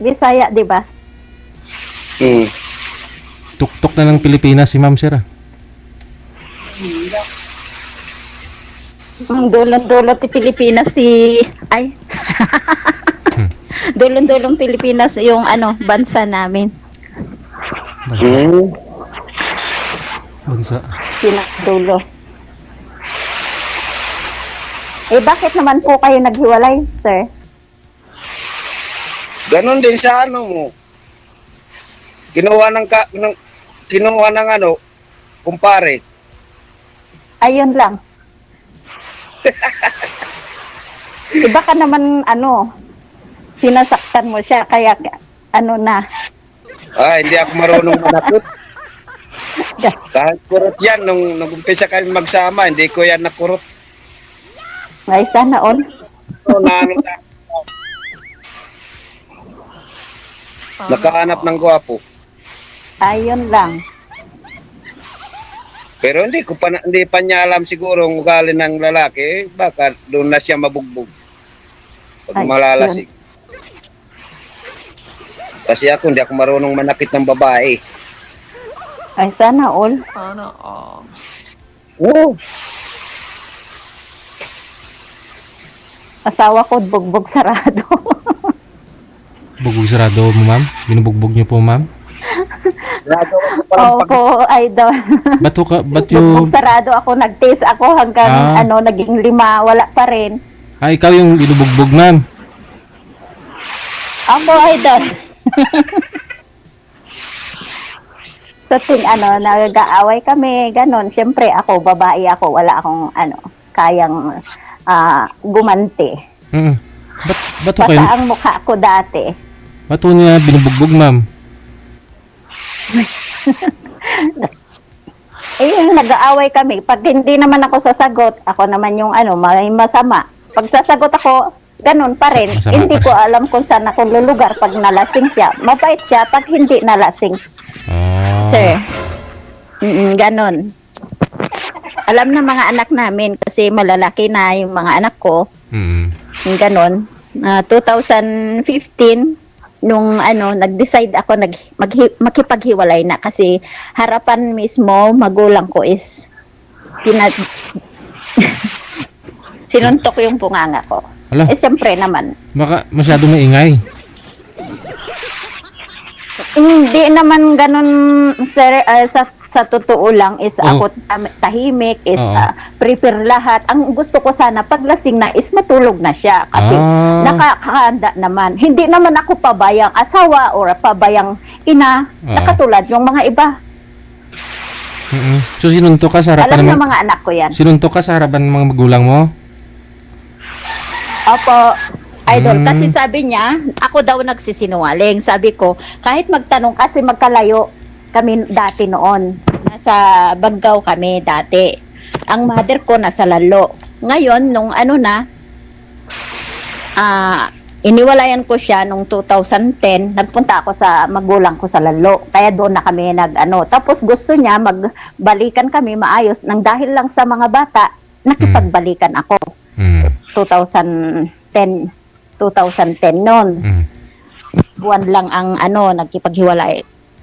Bisaya, di ba? Tuktok na ng Pilipinas si ma'am, sir. Dulon-dulon ti Pilipinas ay. Dulon-dulon Pilipinas yung bansa namin. Bansa. Dulo. Bakit naman po kayo naghiwalay, sir? Ganon din sa mo. Kinuha ng kumpare. Ayun lang. Iba ka naman sinasaktan mo siya kaya na. Hindi ako marunong manakot. Kahit kurot yan, nung nag-umpisa kami magsama, hindi ko yan nakurot. Ay, sana all. Nakahanap ng gwapo. Ayun lang. Pero hindi pa niya alam siguro ang ugali ng lalaki, baka doon na siya mabugbog. Pag malalasig. Kasi hindi ako marunong manakit ng babae. Ay, sana all. Sana all. Oo. Asawa ko, bugbog sarado. Bugbog sarado mo, ma'am? Binubugbog niyo po, ma'am? Opo, idol. Ba't Bugbog sarado ako, nag-taste ako hanggang naging 5, wala pa rin. Ikaw yung binubugbog, ma'am? Ako, idol. Sa nag-aaway kami, ganon. Siyempre, ako, babae ako, wala akong, kayang gumanti. Ba't Basta ang mukha ko dati. Ba't niya binubugbog, ma'am? Nag-aaway kami. Pag hindi naman ako sasagot, ako naman yung may masama. Pag sasagot ako, ganun pa rin. Masama hindi pa ko alam kung saan ako lulugar pag nalasing siya. Mabait siya pag hindi nalasing. Sir. Ganun. alam na mga anak namin kasi malalaki na yung mga anak ko. Yung ganon. 2015, nung nag-decide ako makipaghiwalay na kasi harapan mismo magulang ko is sinuntok yung bunganga ko. Ala. Siyempre naman. Baka masyado maingay. Hindi naman ganun, sir, sa totoo lang is ako tahimik, is prepare lahat. Ang gusto ko sana paglasing na is matulog na siya kasi nakakahanda naman. Hindi naman ako pabayang asawa or pabayang ina na katulad yung mga iba. So sinuntok ka sa harapan Alam ng mga anak ko yan. Sinuntok ka sa harapan ng mga magulang mo? Opo, idol. Kasi sabi niya, ako daw nagsisinungaling. Sabi ko, kahit magtanong kasi magkalayo kami dati noon. Nasa Baggao kami dati. Ang mother ko nasa Lalo. Ngayon, nung iniwalayan ko siya nung 2010, nagpunta ako sa magulang ko sa Lalo. Kaya doon na kami Tapos gusto niya magbalikan kami maayos nang dahil lang sa mga bata, nakipagbalikan ako. 2010 noon. Buwan lang ang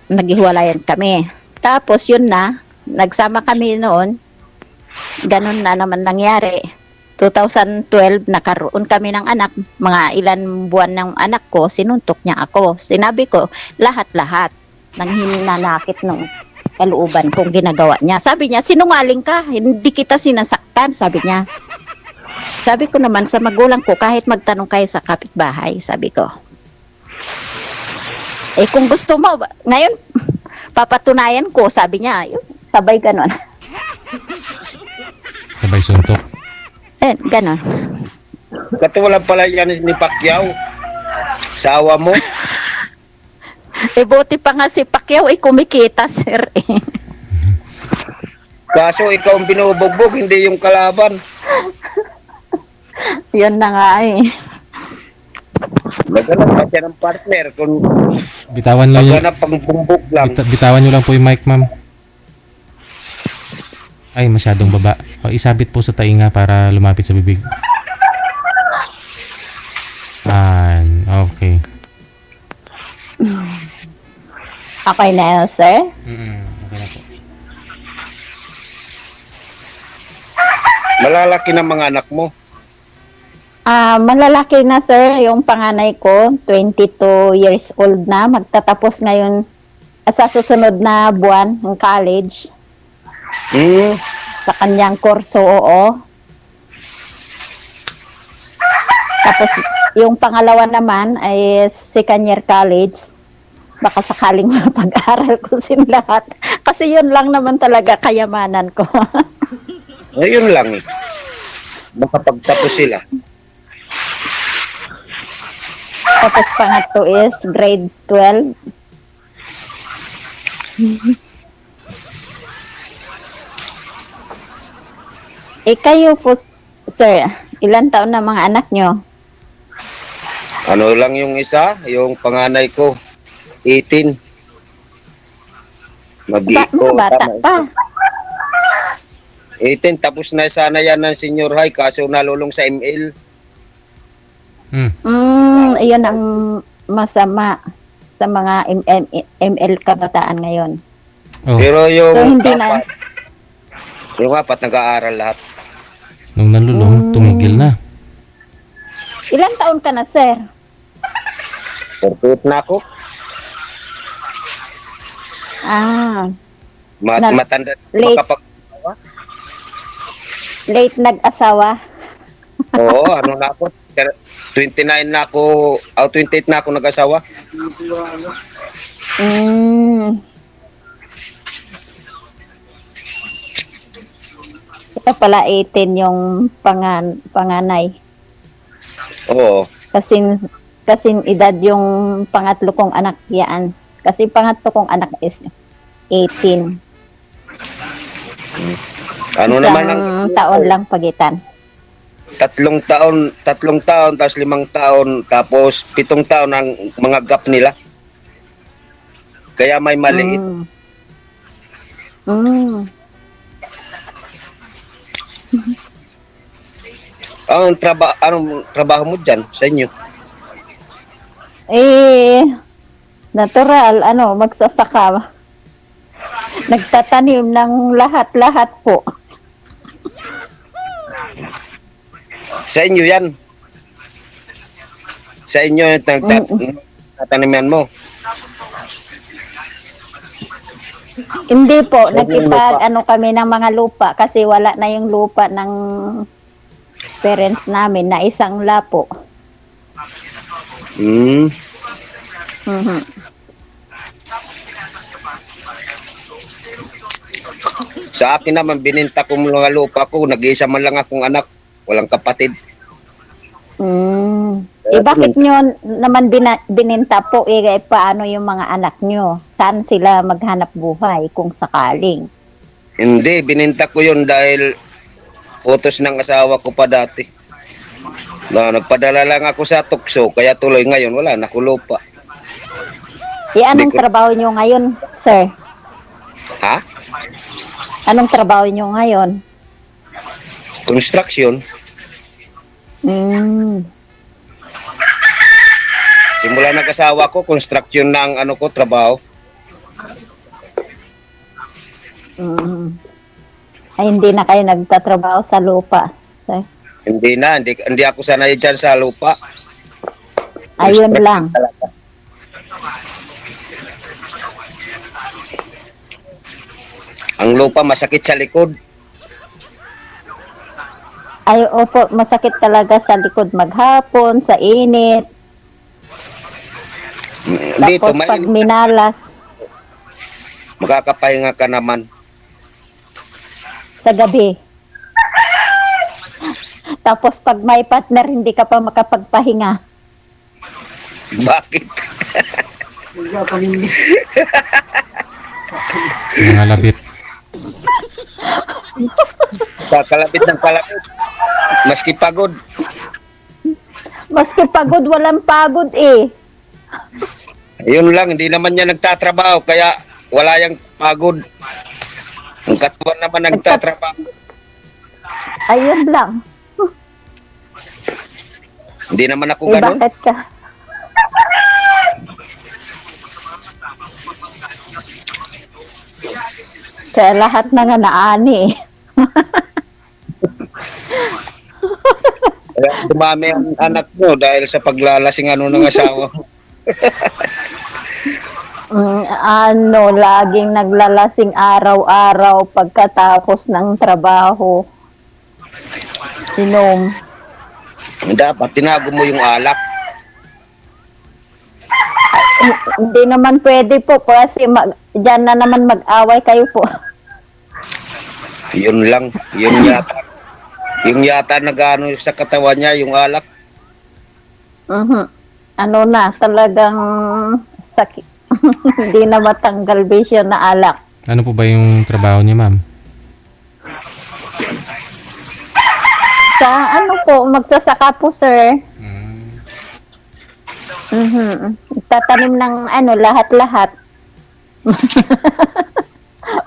naghiwalayan kami. Tapos yun na, nagsama kami noon. Ganun na naman nangyari. 2012 nakaroon kami ng anak, mga ilan buwan ng anak ko, sinuntok niya ako. Sinabi ko, lahat-lahat nang hinanakit ng kalooban kong ginagawa niya. Sabi niya, sinungaling ka, hindi kita sinasaktan, sabi niya. Sabi ko naman sa magulang ko, kahit magtanong kayo sa kapitbahay, sabi ko. Kung gusto mo, ngayon, papatunayan ko, sabi niya, sabay ganon. Sabay suntok? Ganon. Katulad pala yan ni Pacquiao. Sa awa mo. Buti pa nga si Pacquiao, kumikita, sir. Kaso ikaw ang binubugbog, hindi yung kalaban. Yun na nga Maghanap pa siya ng partner kung bitawan lang maghanap pang bumbog lang. Bitawan nyo lang po yung mic, ma'am. Ay, masyadong baba. Isabit po sa tainga para lumapit sa bibig. Okay. Okay na, sir? Okay na po. Malalaki na mga anak mo. Malalaki na, sir. Yung panganay ko, 22 years old na. Magtatapos ngayon sa susunod na buwan ng college. Sa kanyang kurso, oo. Tapos, yung pangalawa naman ay second year college. Baka sakaling mapag-aral ko sin lahat. Kasi yun lang naman talaga kayamanan ko. Ayun lang eh. Makapagtapos sila. Tapos pangatlo is grade 12. Kayo po, sir, ilan taon na mga anak nyo? Ano lang yung isa, yung panganay ko, 18. Mag-iiko. Bata pa. 18, tapos na sana yan ng senior high, kaso nalulong sa ML. Iyon ang masama sa mga ML kabataan ngayon. Pero yung so, hindi na. Yung apat nag-aaral lahat. Nung nalulong, tumigil na. Ilan taon ka na, sir? 48 na ako. Matanda. Late nag-asawa? Oo, ano na ako. 29 na ako, 28 na ako nag-asawa. Ito pala 18 yung panganay. Oo. Kasing edad yung pangatlo kong anak yan. Kasi pangatlo kong anak is 18. Ano naman ang taon lang pagitan. 3 taon, tapos 5 taon, tapos 7 taon ang mga gap nila. Kaya may maliit. Anong trabaho mo dyan sa inyo? Natural, magsasaka. Nagtatanim ng lahat-lahat po. Sa inyo yan? Sa inyo yung tataniman mo? Hindi po, kami ng mga lupa kasi wala na yung lupa ng parents namin na isang lapo. Mhm. Sa akin naman, bininta ko mga lupa ko. Nag-iisa man lang akong anak. Walang kapatid. Bakit nyo naman bininta po? Paano yung mga anak nyo? Saan sila maghanap buhay kung sakaling? Hindi, bininta ko yun dahil utos ng asawa ko pa dati. Nagpadala lang ako sa tukso, kaya tuloy ngayon wala na ko lupa. Anong trabaho nyo ngayon, sir? Ha? Anong trabaho nyo ngayon? Construction. Simula nag-asawa ko, construction ng trabaho. Ay, hindi na kayo nagtatrabaho sa lupa, sir? Hindi na, hindi ako sanay dyan sa lupa. Ayun lang. Ang lupa masakit sa likod. Ay, opo, masakit talaga sa likod maghapon, sa init. Dito, Tapos pag minalas, makakapahinga ka naman. sa gabi. Tapos pag may partner, hindi ka pa makapagpahinga. Bakit? Mga labit. Kalabit ng kalabit. Maski pagod. Maski pagod, walang pagod eh. Yun lang, hindi naman niya nagtatrabaho, kaya wala yang pagod. Ang katawan naman nagtatrabaho. Ayun lang. Hindi naman ako ganun. Bakit ka? Kaya lahat na nga naani eh. Kaya dumami ang anak mo dahil sa paglalasing ng asawa. Laging naglalasing araw-araw pagkatapos ng trabaho. Inom. Dapat tinago mo yung alak. Hindi naman pwede po kasi dyan na naman mag-away kayo po. Yun lang, yun yata. Yung yata nag-ano sa katawan niya, yung alak. Talagang sakit. Hindi na matanggal bisyo na alak. Ano po ba yung trabaho niya, ma'am? Sa magsasaka po, sir. Tatanim ng lahat-lahat.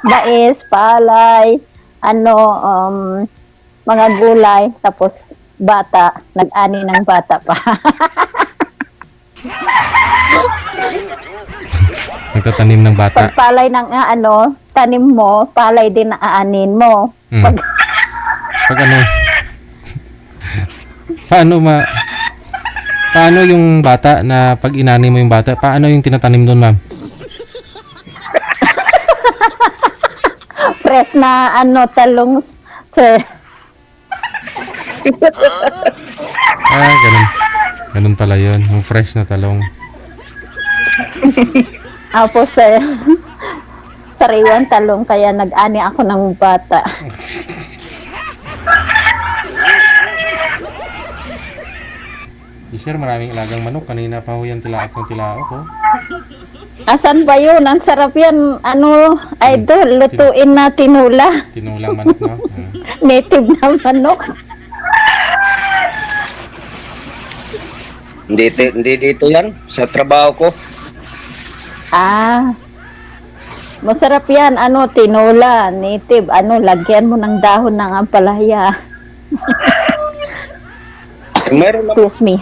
Mais, palay, mga gulay, tapos bata, nag-ani ng bata pa. Nagtatanim ng bata. Pag palay ng tanim mo, palay din na aanin mo. Pag Paano yung bata na pag inani mo yung bata, paano yung tinatanim doon, ma'am? Fresh na talong, sir. Ganun. Ganun pala yun. Yung fresh na talong. Apo, sir. Sariwan talong, kaya nag-ani ako ng bata. Sir, maraming alagang manok. Kanina pa ho yan tilaok ng tilaok, oh. Asan ba yun? Ang sarap yan. Idol, lutuin na tinula. Tinulang manok, no? Native na manok. Hindi dito yan, sa trabaho ko. Masarap yan. Tinula, native. Lagyan mo ng dahon ng ampalaya. Meron naman, Excuse me.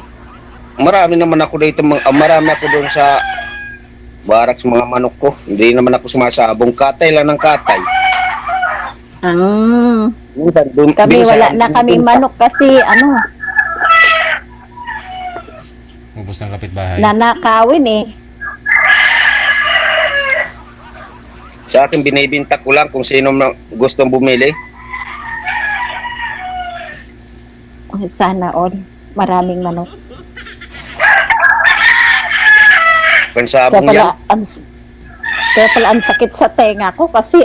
marami naman ako dito, marami ako doon sa barracks mga manok ko. Hindi naman ako sumasabong. Katay lang ng katay. Kami Minsan, wala na kaming manok kasi Ubus ng kapitbahay. nanakawin eh. Sa akin, binibinta ko lang kung sino gustong bumili. Sana all. Maraming manok. Pansabong yan. Kaya pala ang sakit sa tenga ko kasi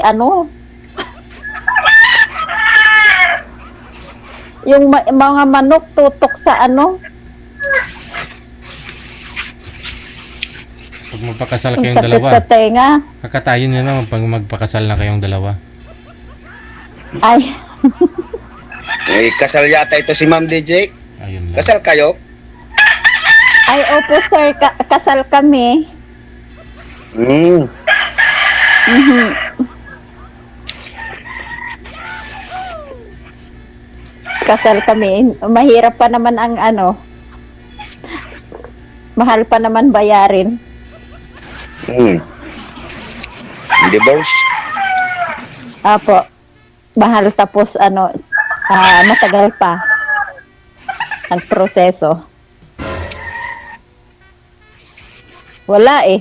yung mga manok tutok sa Pag magpakasal ang kayong sakit dalawa, sa tenga. kakatayin nyo naman pag magpakasal na kayong dalawa. Ay, May kasal yata ito si Ma'am DJ. Ayun lang. Kasal kayo? ay opo sir, kasal kami. Hmm. Mhm. Kasal kami. Mahirap pa naman ang mahal pa naman bayarin. Divorce? Apo. Mahal tapos matagal pa ang proseso. Wala eh.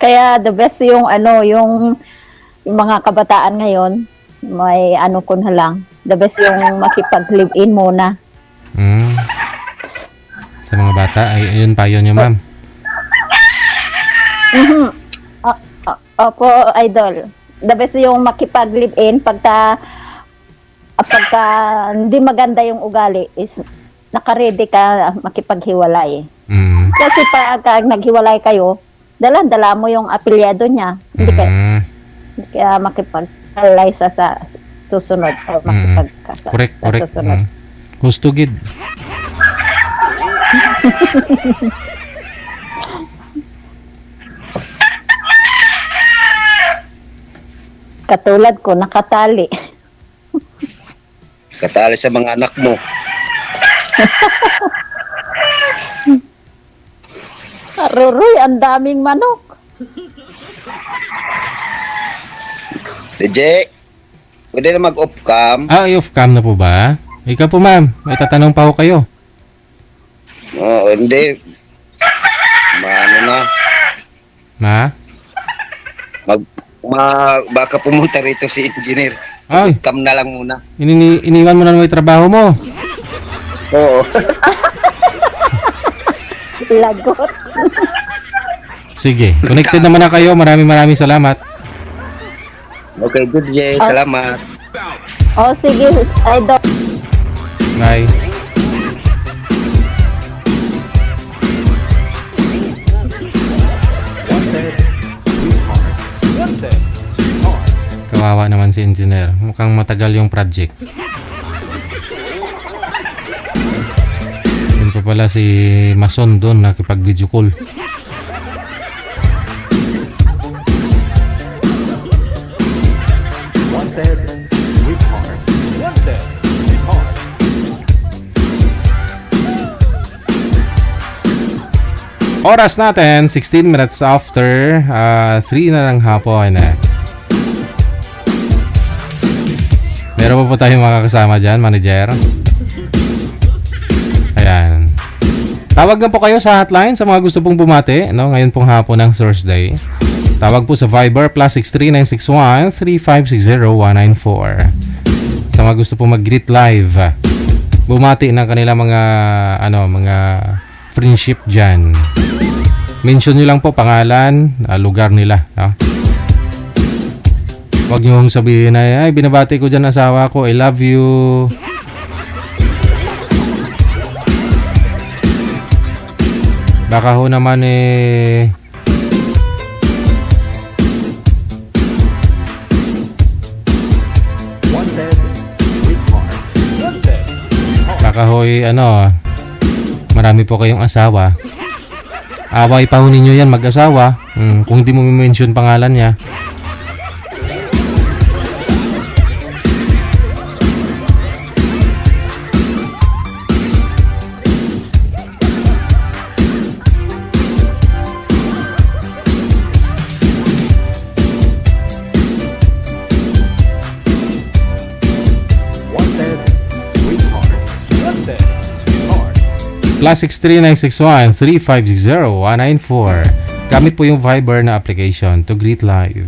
Kaya the best yung yung mga kabataan ngayon, may ko na lang. The best yung makipag-live-in muna. Sa mga bata, ay yun payo nyo, ma'am. Opo, idol. The best yung makipag-live-in pagka hindi maganda yung ugali is naka-ready ka makipaghiwalay. Kasi pag naghiwalay kayo, dala mo yung apelyado niya. Hindi kaya makipag-alay sa susunod o makipagkasal Correct, sa correct. susunod. Hustugid. Katulad ko, nakatali. Katali sa mga anak mo. Aruroy, ang daming manok. DJ, pwede na mag-off cam. Off cam na po ba? Ikaw po, ma'am. May tatanong pa ho kayo. Oo, hindi. Maano na. Baka pumunta rito si engineer. Ay. Cam na lang muna. Iniwan mo na may trabaho mo. Oo. Lagot. Sige, connected naman na kayo. Maraming salamat. Okay, good Jay. Salamat. Sige, idol. Bye. Kawawa naman si engineer. Mukhang matagal yung project. Yun pa pala si Mason doon nakipag-video call. Wanted Sweetheart. Wanted Sweetheart. Oras natin, 16 minutes after 3 na ng hapon. Meron pa po tayong mga kasama dyan, manager. Ayan. Tawag na po kayo sa hotline sa mga gusto pong bumati. No? Ngayon pong hapon ng Thursday. Tawag po sa Viber +63961 3560194. Sa mga gusto pong mag-greet live. Bumati ng kanila mga friendship dyan. Mention nyo lang po pangalan, lugar nila. No? Huwag nyo sabihin na, ay, binabati ko dyan asawa ko, I love you. Baka ho naman Wanted Sweetheart. Wanted Sweetheart. baka ho'y marami po kayong asawa. Away pa ho ninyo yan mag-asawa. Kung hindi mo mention pangalan niya. +63961-3560-194. Gamit po yung Viber na application to greet live.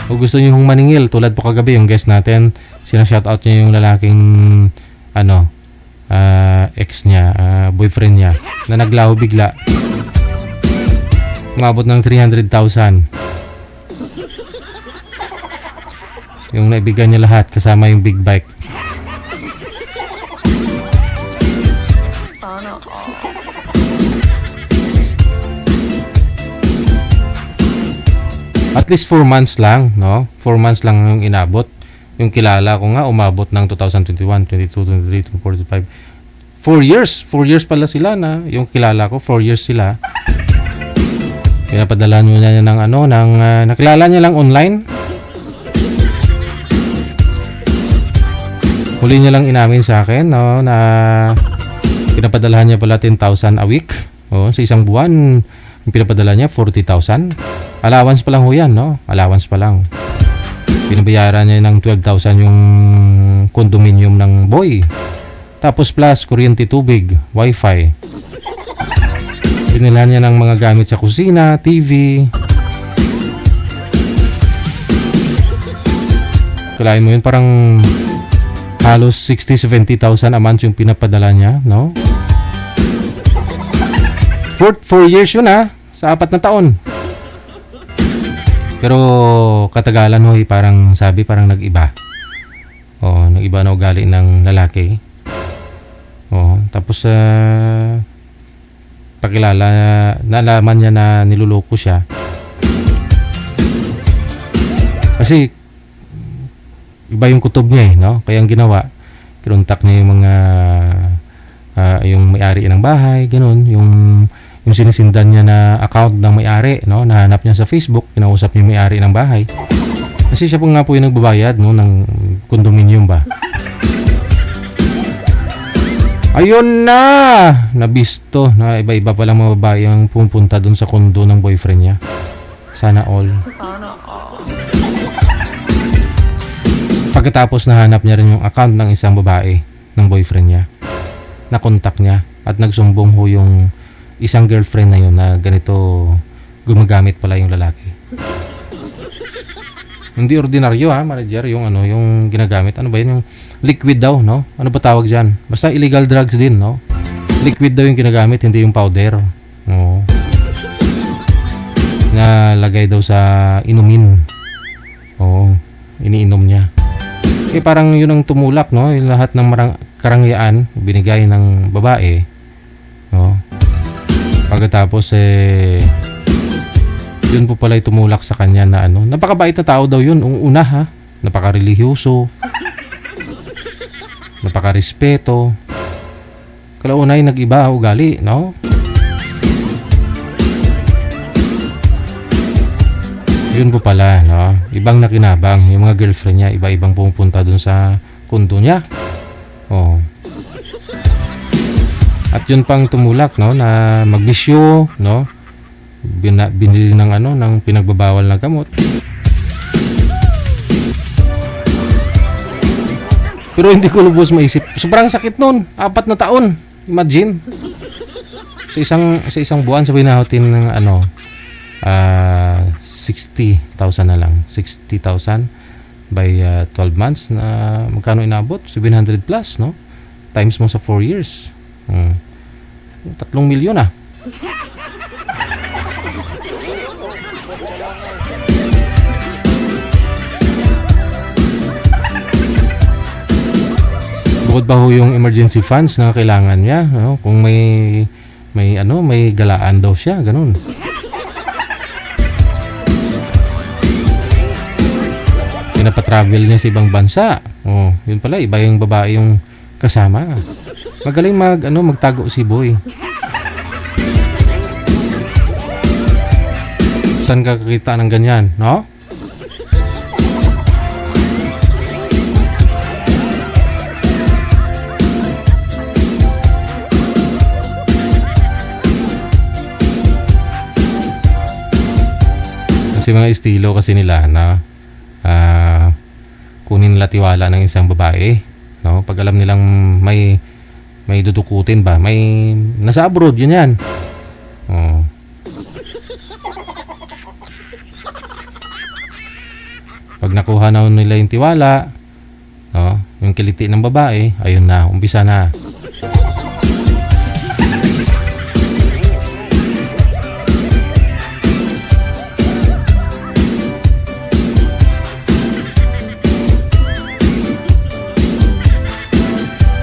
Kung gusto nyo hong maningil, tulad po kagabi yung guest natin, sinashoutout niya yung lalaking ex niya, boyfriend niya, na naglaho bigla. Umabot ng 300,000. Yung naibigan niya lahat kasama yung big bike. Sana all. At least 4 months lang, no? 4 months lang yung inabot. Yung kilala ko nga umabot ng 2021, 22, 23, 24, 25. 4 years. 4 years pala sila na. Yung kilala ko, 4 years sila. Pinapadala niya ng nakilala niya lang online. Huli niya lang inamin sa akin, no, na pinapadalahan niya pala 10,000 a week. Sa isang buwan, yung pinapadala niya 40,000. Allowance pa lang ho yan, no? Allowance pa lang. Pinabayaran niya ng 12,000 yung condominium ng boy. Tapos plus kuryente, tubig, wifi. Pinilan niya ng mga gamit sa kusina, TV. Kalahin mo yun, parang halos 60,000-70,000 a month yung pinapadala niya, no? 4 years yun, sa 4 na taon. Pero katagalan ho, parang sabi, parang nag-iba. Nag-iba na ugali ng lalaki. Tapos pakilala, nalaman niya na niluloko siya. Kasi iba yung kutob niya, no? Kaya ang ginawa, kinontak niya yung mga yung may-ari ng bahay, ganun, yung sinisindan niya na account ng may-ari, no? Nahanap niya sa Facebook, kinausap niya yung may-ari ng bahay. Kasi siya po nga po yung nagbabayad, no, ng condominium ba. Ayun na! Nabisto na iba-iba palang mga babae ang pumunta dun sa kondo ng boyfriend niya. Sana all. Sana all. Pagkatapos nahanap niya rin yung account ng isang babae ng boyfriend niya. Nakontak niya at nagsumbong ho yung isang girlfriend na yun na ganito gumagamit pala yung lalaki. Hindi ordinaryo, manager, yung yung ginagamit. Ano ba yun? Yung liquid daw, no? Ano ba tawag diyan? Basta illegal drugs din, no? Liquid daw yung ginagamit, hindi yung powder. Oo. Nalagay daw sa inumin. Oo, iniinom niya. Parang yun ang tumulak, no? Yung lahat ng karangyaan binigay ng babae, no? Pagkatapos yun po pala tumulak sa kanya na napakabait na tao daw yun. Una, napaka-religyoso, napaka-respeto. Kalaunay nag-iba ugali, no? Yun po pala, no? Ibang nakinabang. Yung mga girlfriend niya, iba-ibang pumupunta dun sa kundo niya. At yun pang tumulak, no, na magbisyo, no? Binili ng ng pinagbabawal na gamot. Pero hindi ko lubos maisip. Sobrang sakit nun. 4 na taon. Imagine. Sa isang buwan sabihin natin ng 60,000 na lang. 60,000 by 12 months na magkano inabot? 700 plus, no? Times mo sa 4 years. 3 milyon Bukod pa ho yung emergency funds na kailangan niya, no? Kung may galaan daw siya, ganun. Pinapatravel niya sa ibang bansa. Yun pala, iba yung babae yung kasama. Magaling magtago si boy. Saan ka kakita ng ganyan, no? Kasi mga estilo kasi nila na kunin nila tiwala ng isang babae, no? Pag alam nilang may May dudukutin ba? May nasa abroad, yun yan. Oh. Pag nakuha na nila yung tiwala, yung kiliti ng babae, ayun na, umpisa na.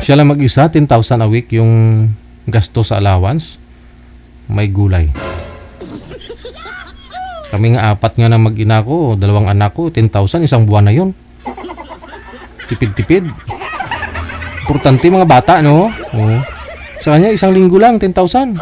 Siya lang mag-isa, 10,000 a week yung gasto sa allowance. May gulay. Kami nga 4 nga na mag-ina ko, 2 anak ko, 10,000, isang buwan na yun. Tipid-tipid. Importante mga bata, no? Oh. Sa kanya, isang linggo lang, 10,000.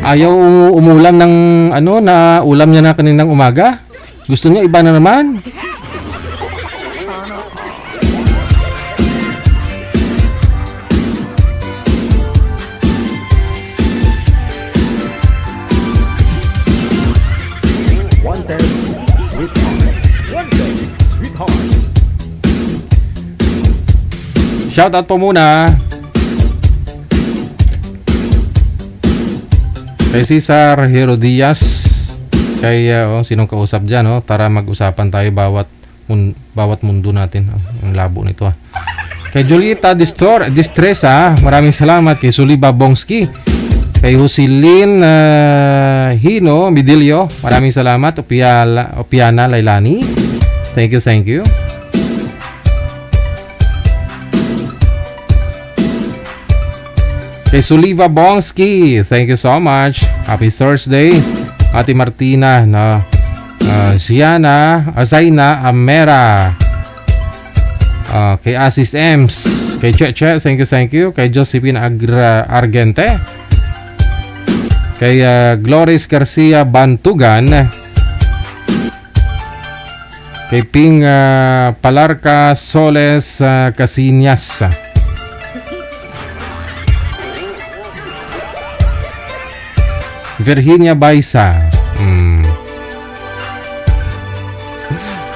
Ayaw umulam ng na ulam niya na kaninang umaga. Gusto niya iba na naman. Wanted, sweetheart. Wanted, sweetheart. Shoutout po muna kay Cesar Herodias, kay sinong kausap dyan, tara mag-usapan tayo bawat mundo natin. Ang labo nito Kay Julieta Distresa, maraming salamat. Kay Suliba Bongski, kay Husilin Hino Midilio, maraming salamat. Opiana Lailani, thank you. Kay Suliva Bongski, thank you so much. Happy Thursday. Ate Martina, Zaina Amera. Kay Asis Ems. Kay Cheche, thank you. Kay Josephine Argente. Kay Gloris Garcia Bantugan. Kay Ping Palarca Soles Casinas. Virginia Baisa,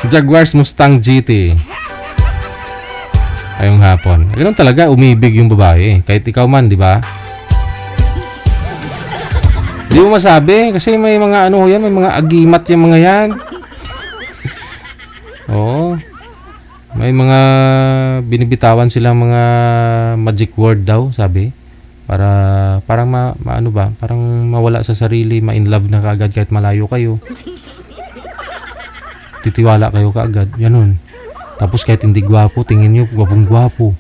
Jaguars Mustang GT. Ayong hapon. Ganun talaga, umibig yung babae. Kahit ikaw man, di ba? Di mo masabi kasi may mga may mga agimat yung mga yan. Oo. May mga binibitawan silang mga magic word daw, sabi. Para parang parang mawala sa sarili, ma-in love na kaagad kahit malayo kayo. Titiwala kayo kaagad, ganun. Tapos kahit hindi gwapo, tingin nyo gwapong gwapo.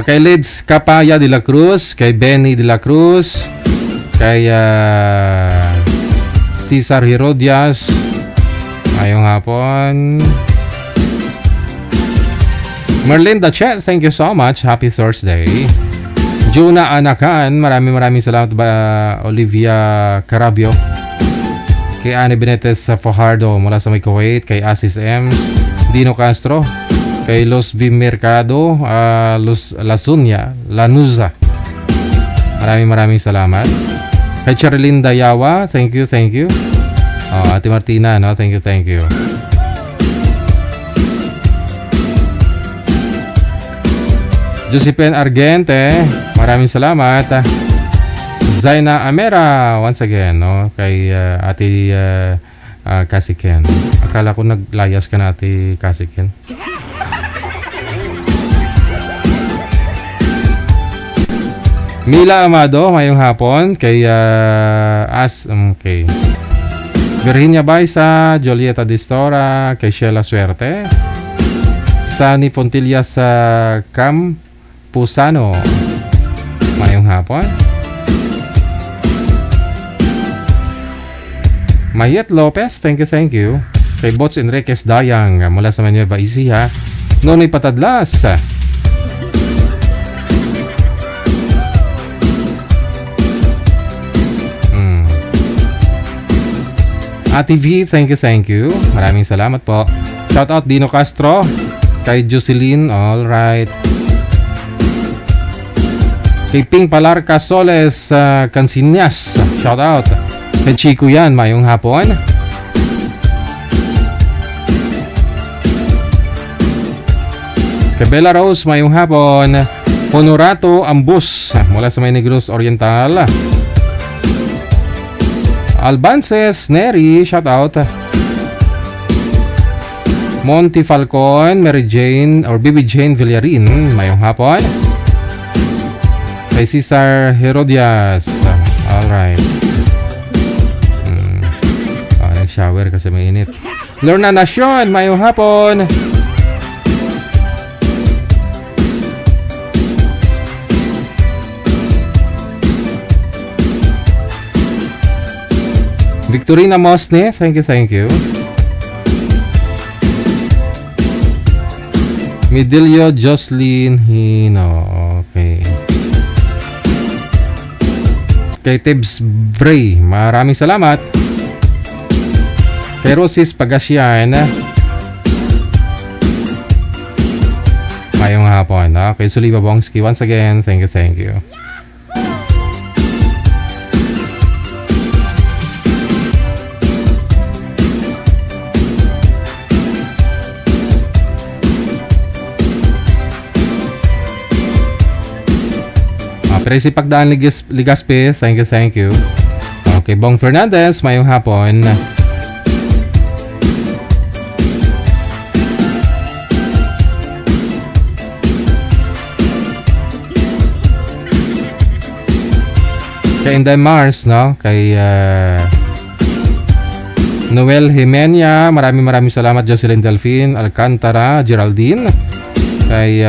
Kay Lids Capaya de la Cruz, kay Benny de la Cruz, kay Cesar Herodias, ayong hapon. Merlinda Chet, thank you so much. Happy Thursday. Juna Anakan, maraming salamat ba Olivia Carabio. Kay Anne Benitez Fajardo mula sa may Kuwait, kay Asis M, Dino Castro, kay Los V Mercado, Lanuza. Maraming salamat. Kay Charlene Dayawa, thank you. Ate Martina, thank you. Josephine Argente, maraming salamat. Zaina Amera, once again, kay Ate Kasiken. Akala ko naglayas ka na, Ate Kasiken. Mila Amado, mayong hapon. Kay Virginia Baisa, Julieta Distora, kay Sheila Suerte, Sani Pontillas Campusano, mayong hapon. Mayet Lopez, thank you. Kay Bots Enriquez Dayang mula sa Nueva Ecija. Nonoy Patadlas. Ate V, thank you. Maraming salamat po. Shout out Dino Castro. Kay Jocelyn, alright. Kay Ping Palarca Soles Cansinias, shout out. Kay Chico yan, mayong hapon. Kay Bella Rose, mayong hapon. Honorato Ambus, mula sa May Negros Oriental. Albances Neri, shout out. Monty Falcon, Mary Jane or Bibi Jane Villarin, mayong hapon. Kay Cesar Herodias, alright. Nag-shower kasi mainit. Lorna Nacion, mayong hapon. Victorina Mosne, thank you. Midilio Jocelyn Hino, okay. Kay Tibbs Bray, maraming salamat. Kay Rosis Pagasyan, mayong hapon. Kay Suliba Bongski, once again, thank you. Tracy Pagdaan Ligaspe, thank you. Okay, Bong Fernandez, mayong hapon. Kay Inday Mars, no? Kay Noel Jimenia, maraming salamat. Jocelyn Delphine Alcantara, Geraldine. Kay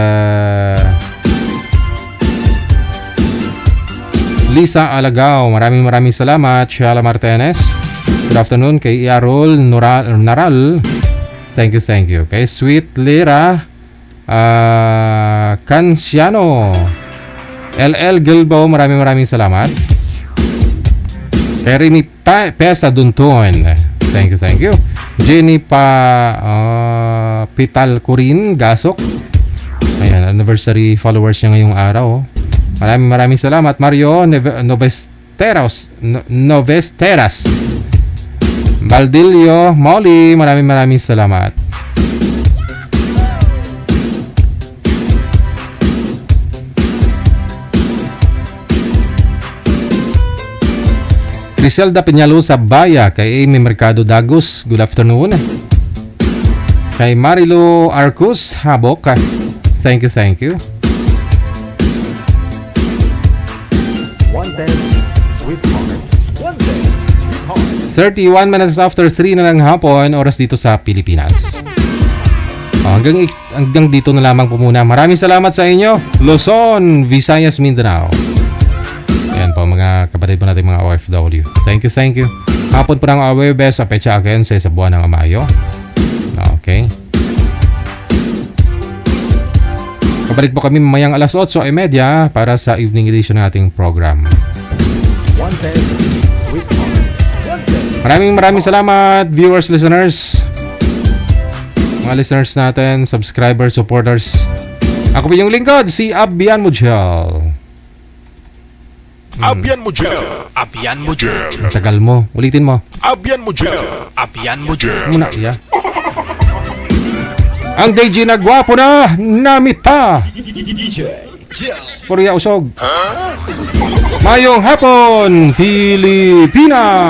Lisa Alagao, maraming salamat. Shala Martinez, good afternoon. Kay Iarol Naral, thank you. Kay Sweet Lira Canciano, LL Gilbo, maraming salamat. Kay Remy Pesa Dunton, thank you. Jenny Pital Corin Gasok, ayan, anniversary followers niya ngayong araw. Maraming salamat. Mario Novesteras Valdilio Molly, maraming salamat. Griselda Peñalosa Baya, kay Amy Mercado Dagos, good afternoon. Kay Marilo Arcus Habok, thank you. 31 minutes after 3 na ng hapon, oras dito sa Pilipinas. Hanggang dito na lamang po muna. Maraming salamat sa inyo, Luzon, Visayas, Mindanao. Ayan po mga kapatid po natin, mga OFW. Thank you. Hapon po ng Awebes sa Pecha Akense sa buwan ng Amayo. Okay. Kabalik po kami mamayang alas 8:30 para sa evening edition ng ating program. Maraming salamat, viewers, listeners, mga listeners natin, subscribers, supporters. Ako po yung lingkod, si Abian Mujel. Abian Mujel. Abian Mujel. Ang tagal mo, ulitin mo. Abian Mujel. Abian Mujel. Muna, yeah. Ang DJ na gwapo na namita. Korea usog. Mayong hapon, Pilipinas.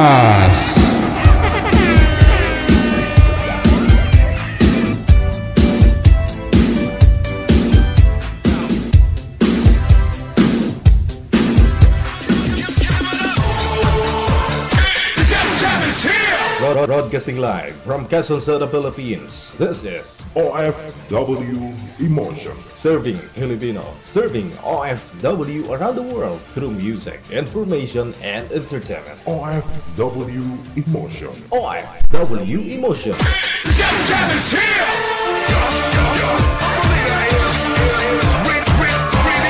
Broadcasting live from Quezon City, Philippines. This is OFW Emotion. Serving Filipino, serving OFW around the world through music, information, and entertainment. OFW Emotion. OFW Emotion. Jam is here!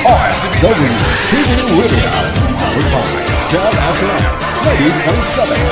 OFW TV Radio. Powered by Jam FM 90.7.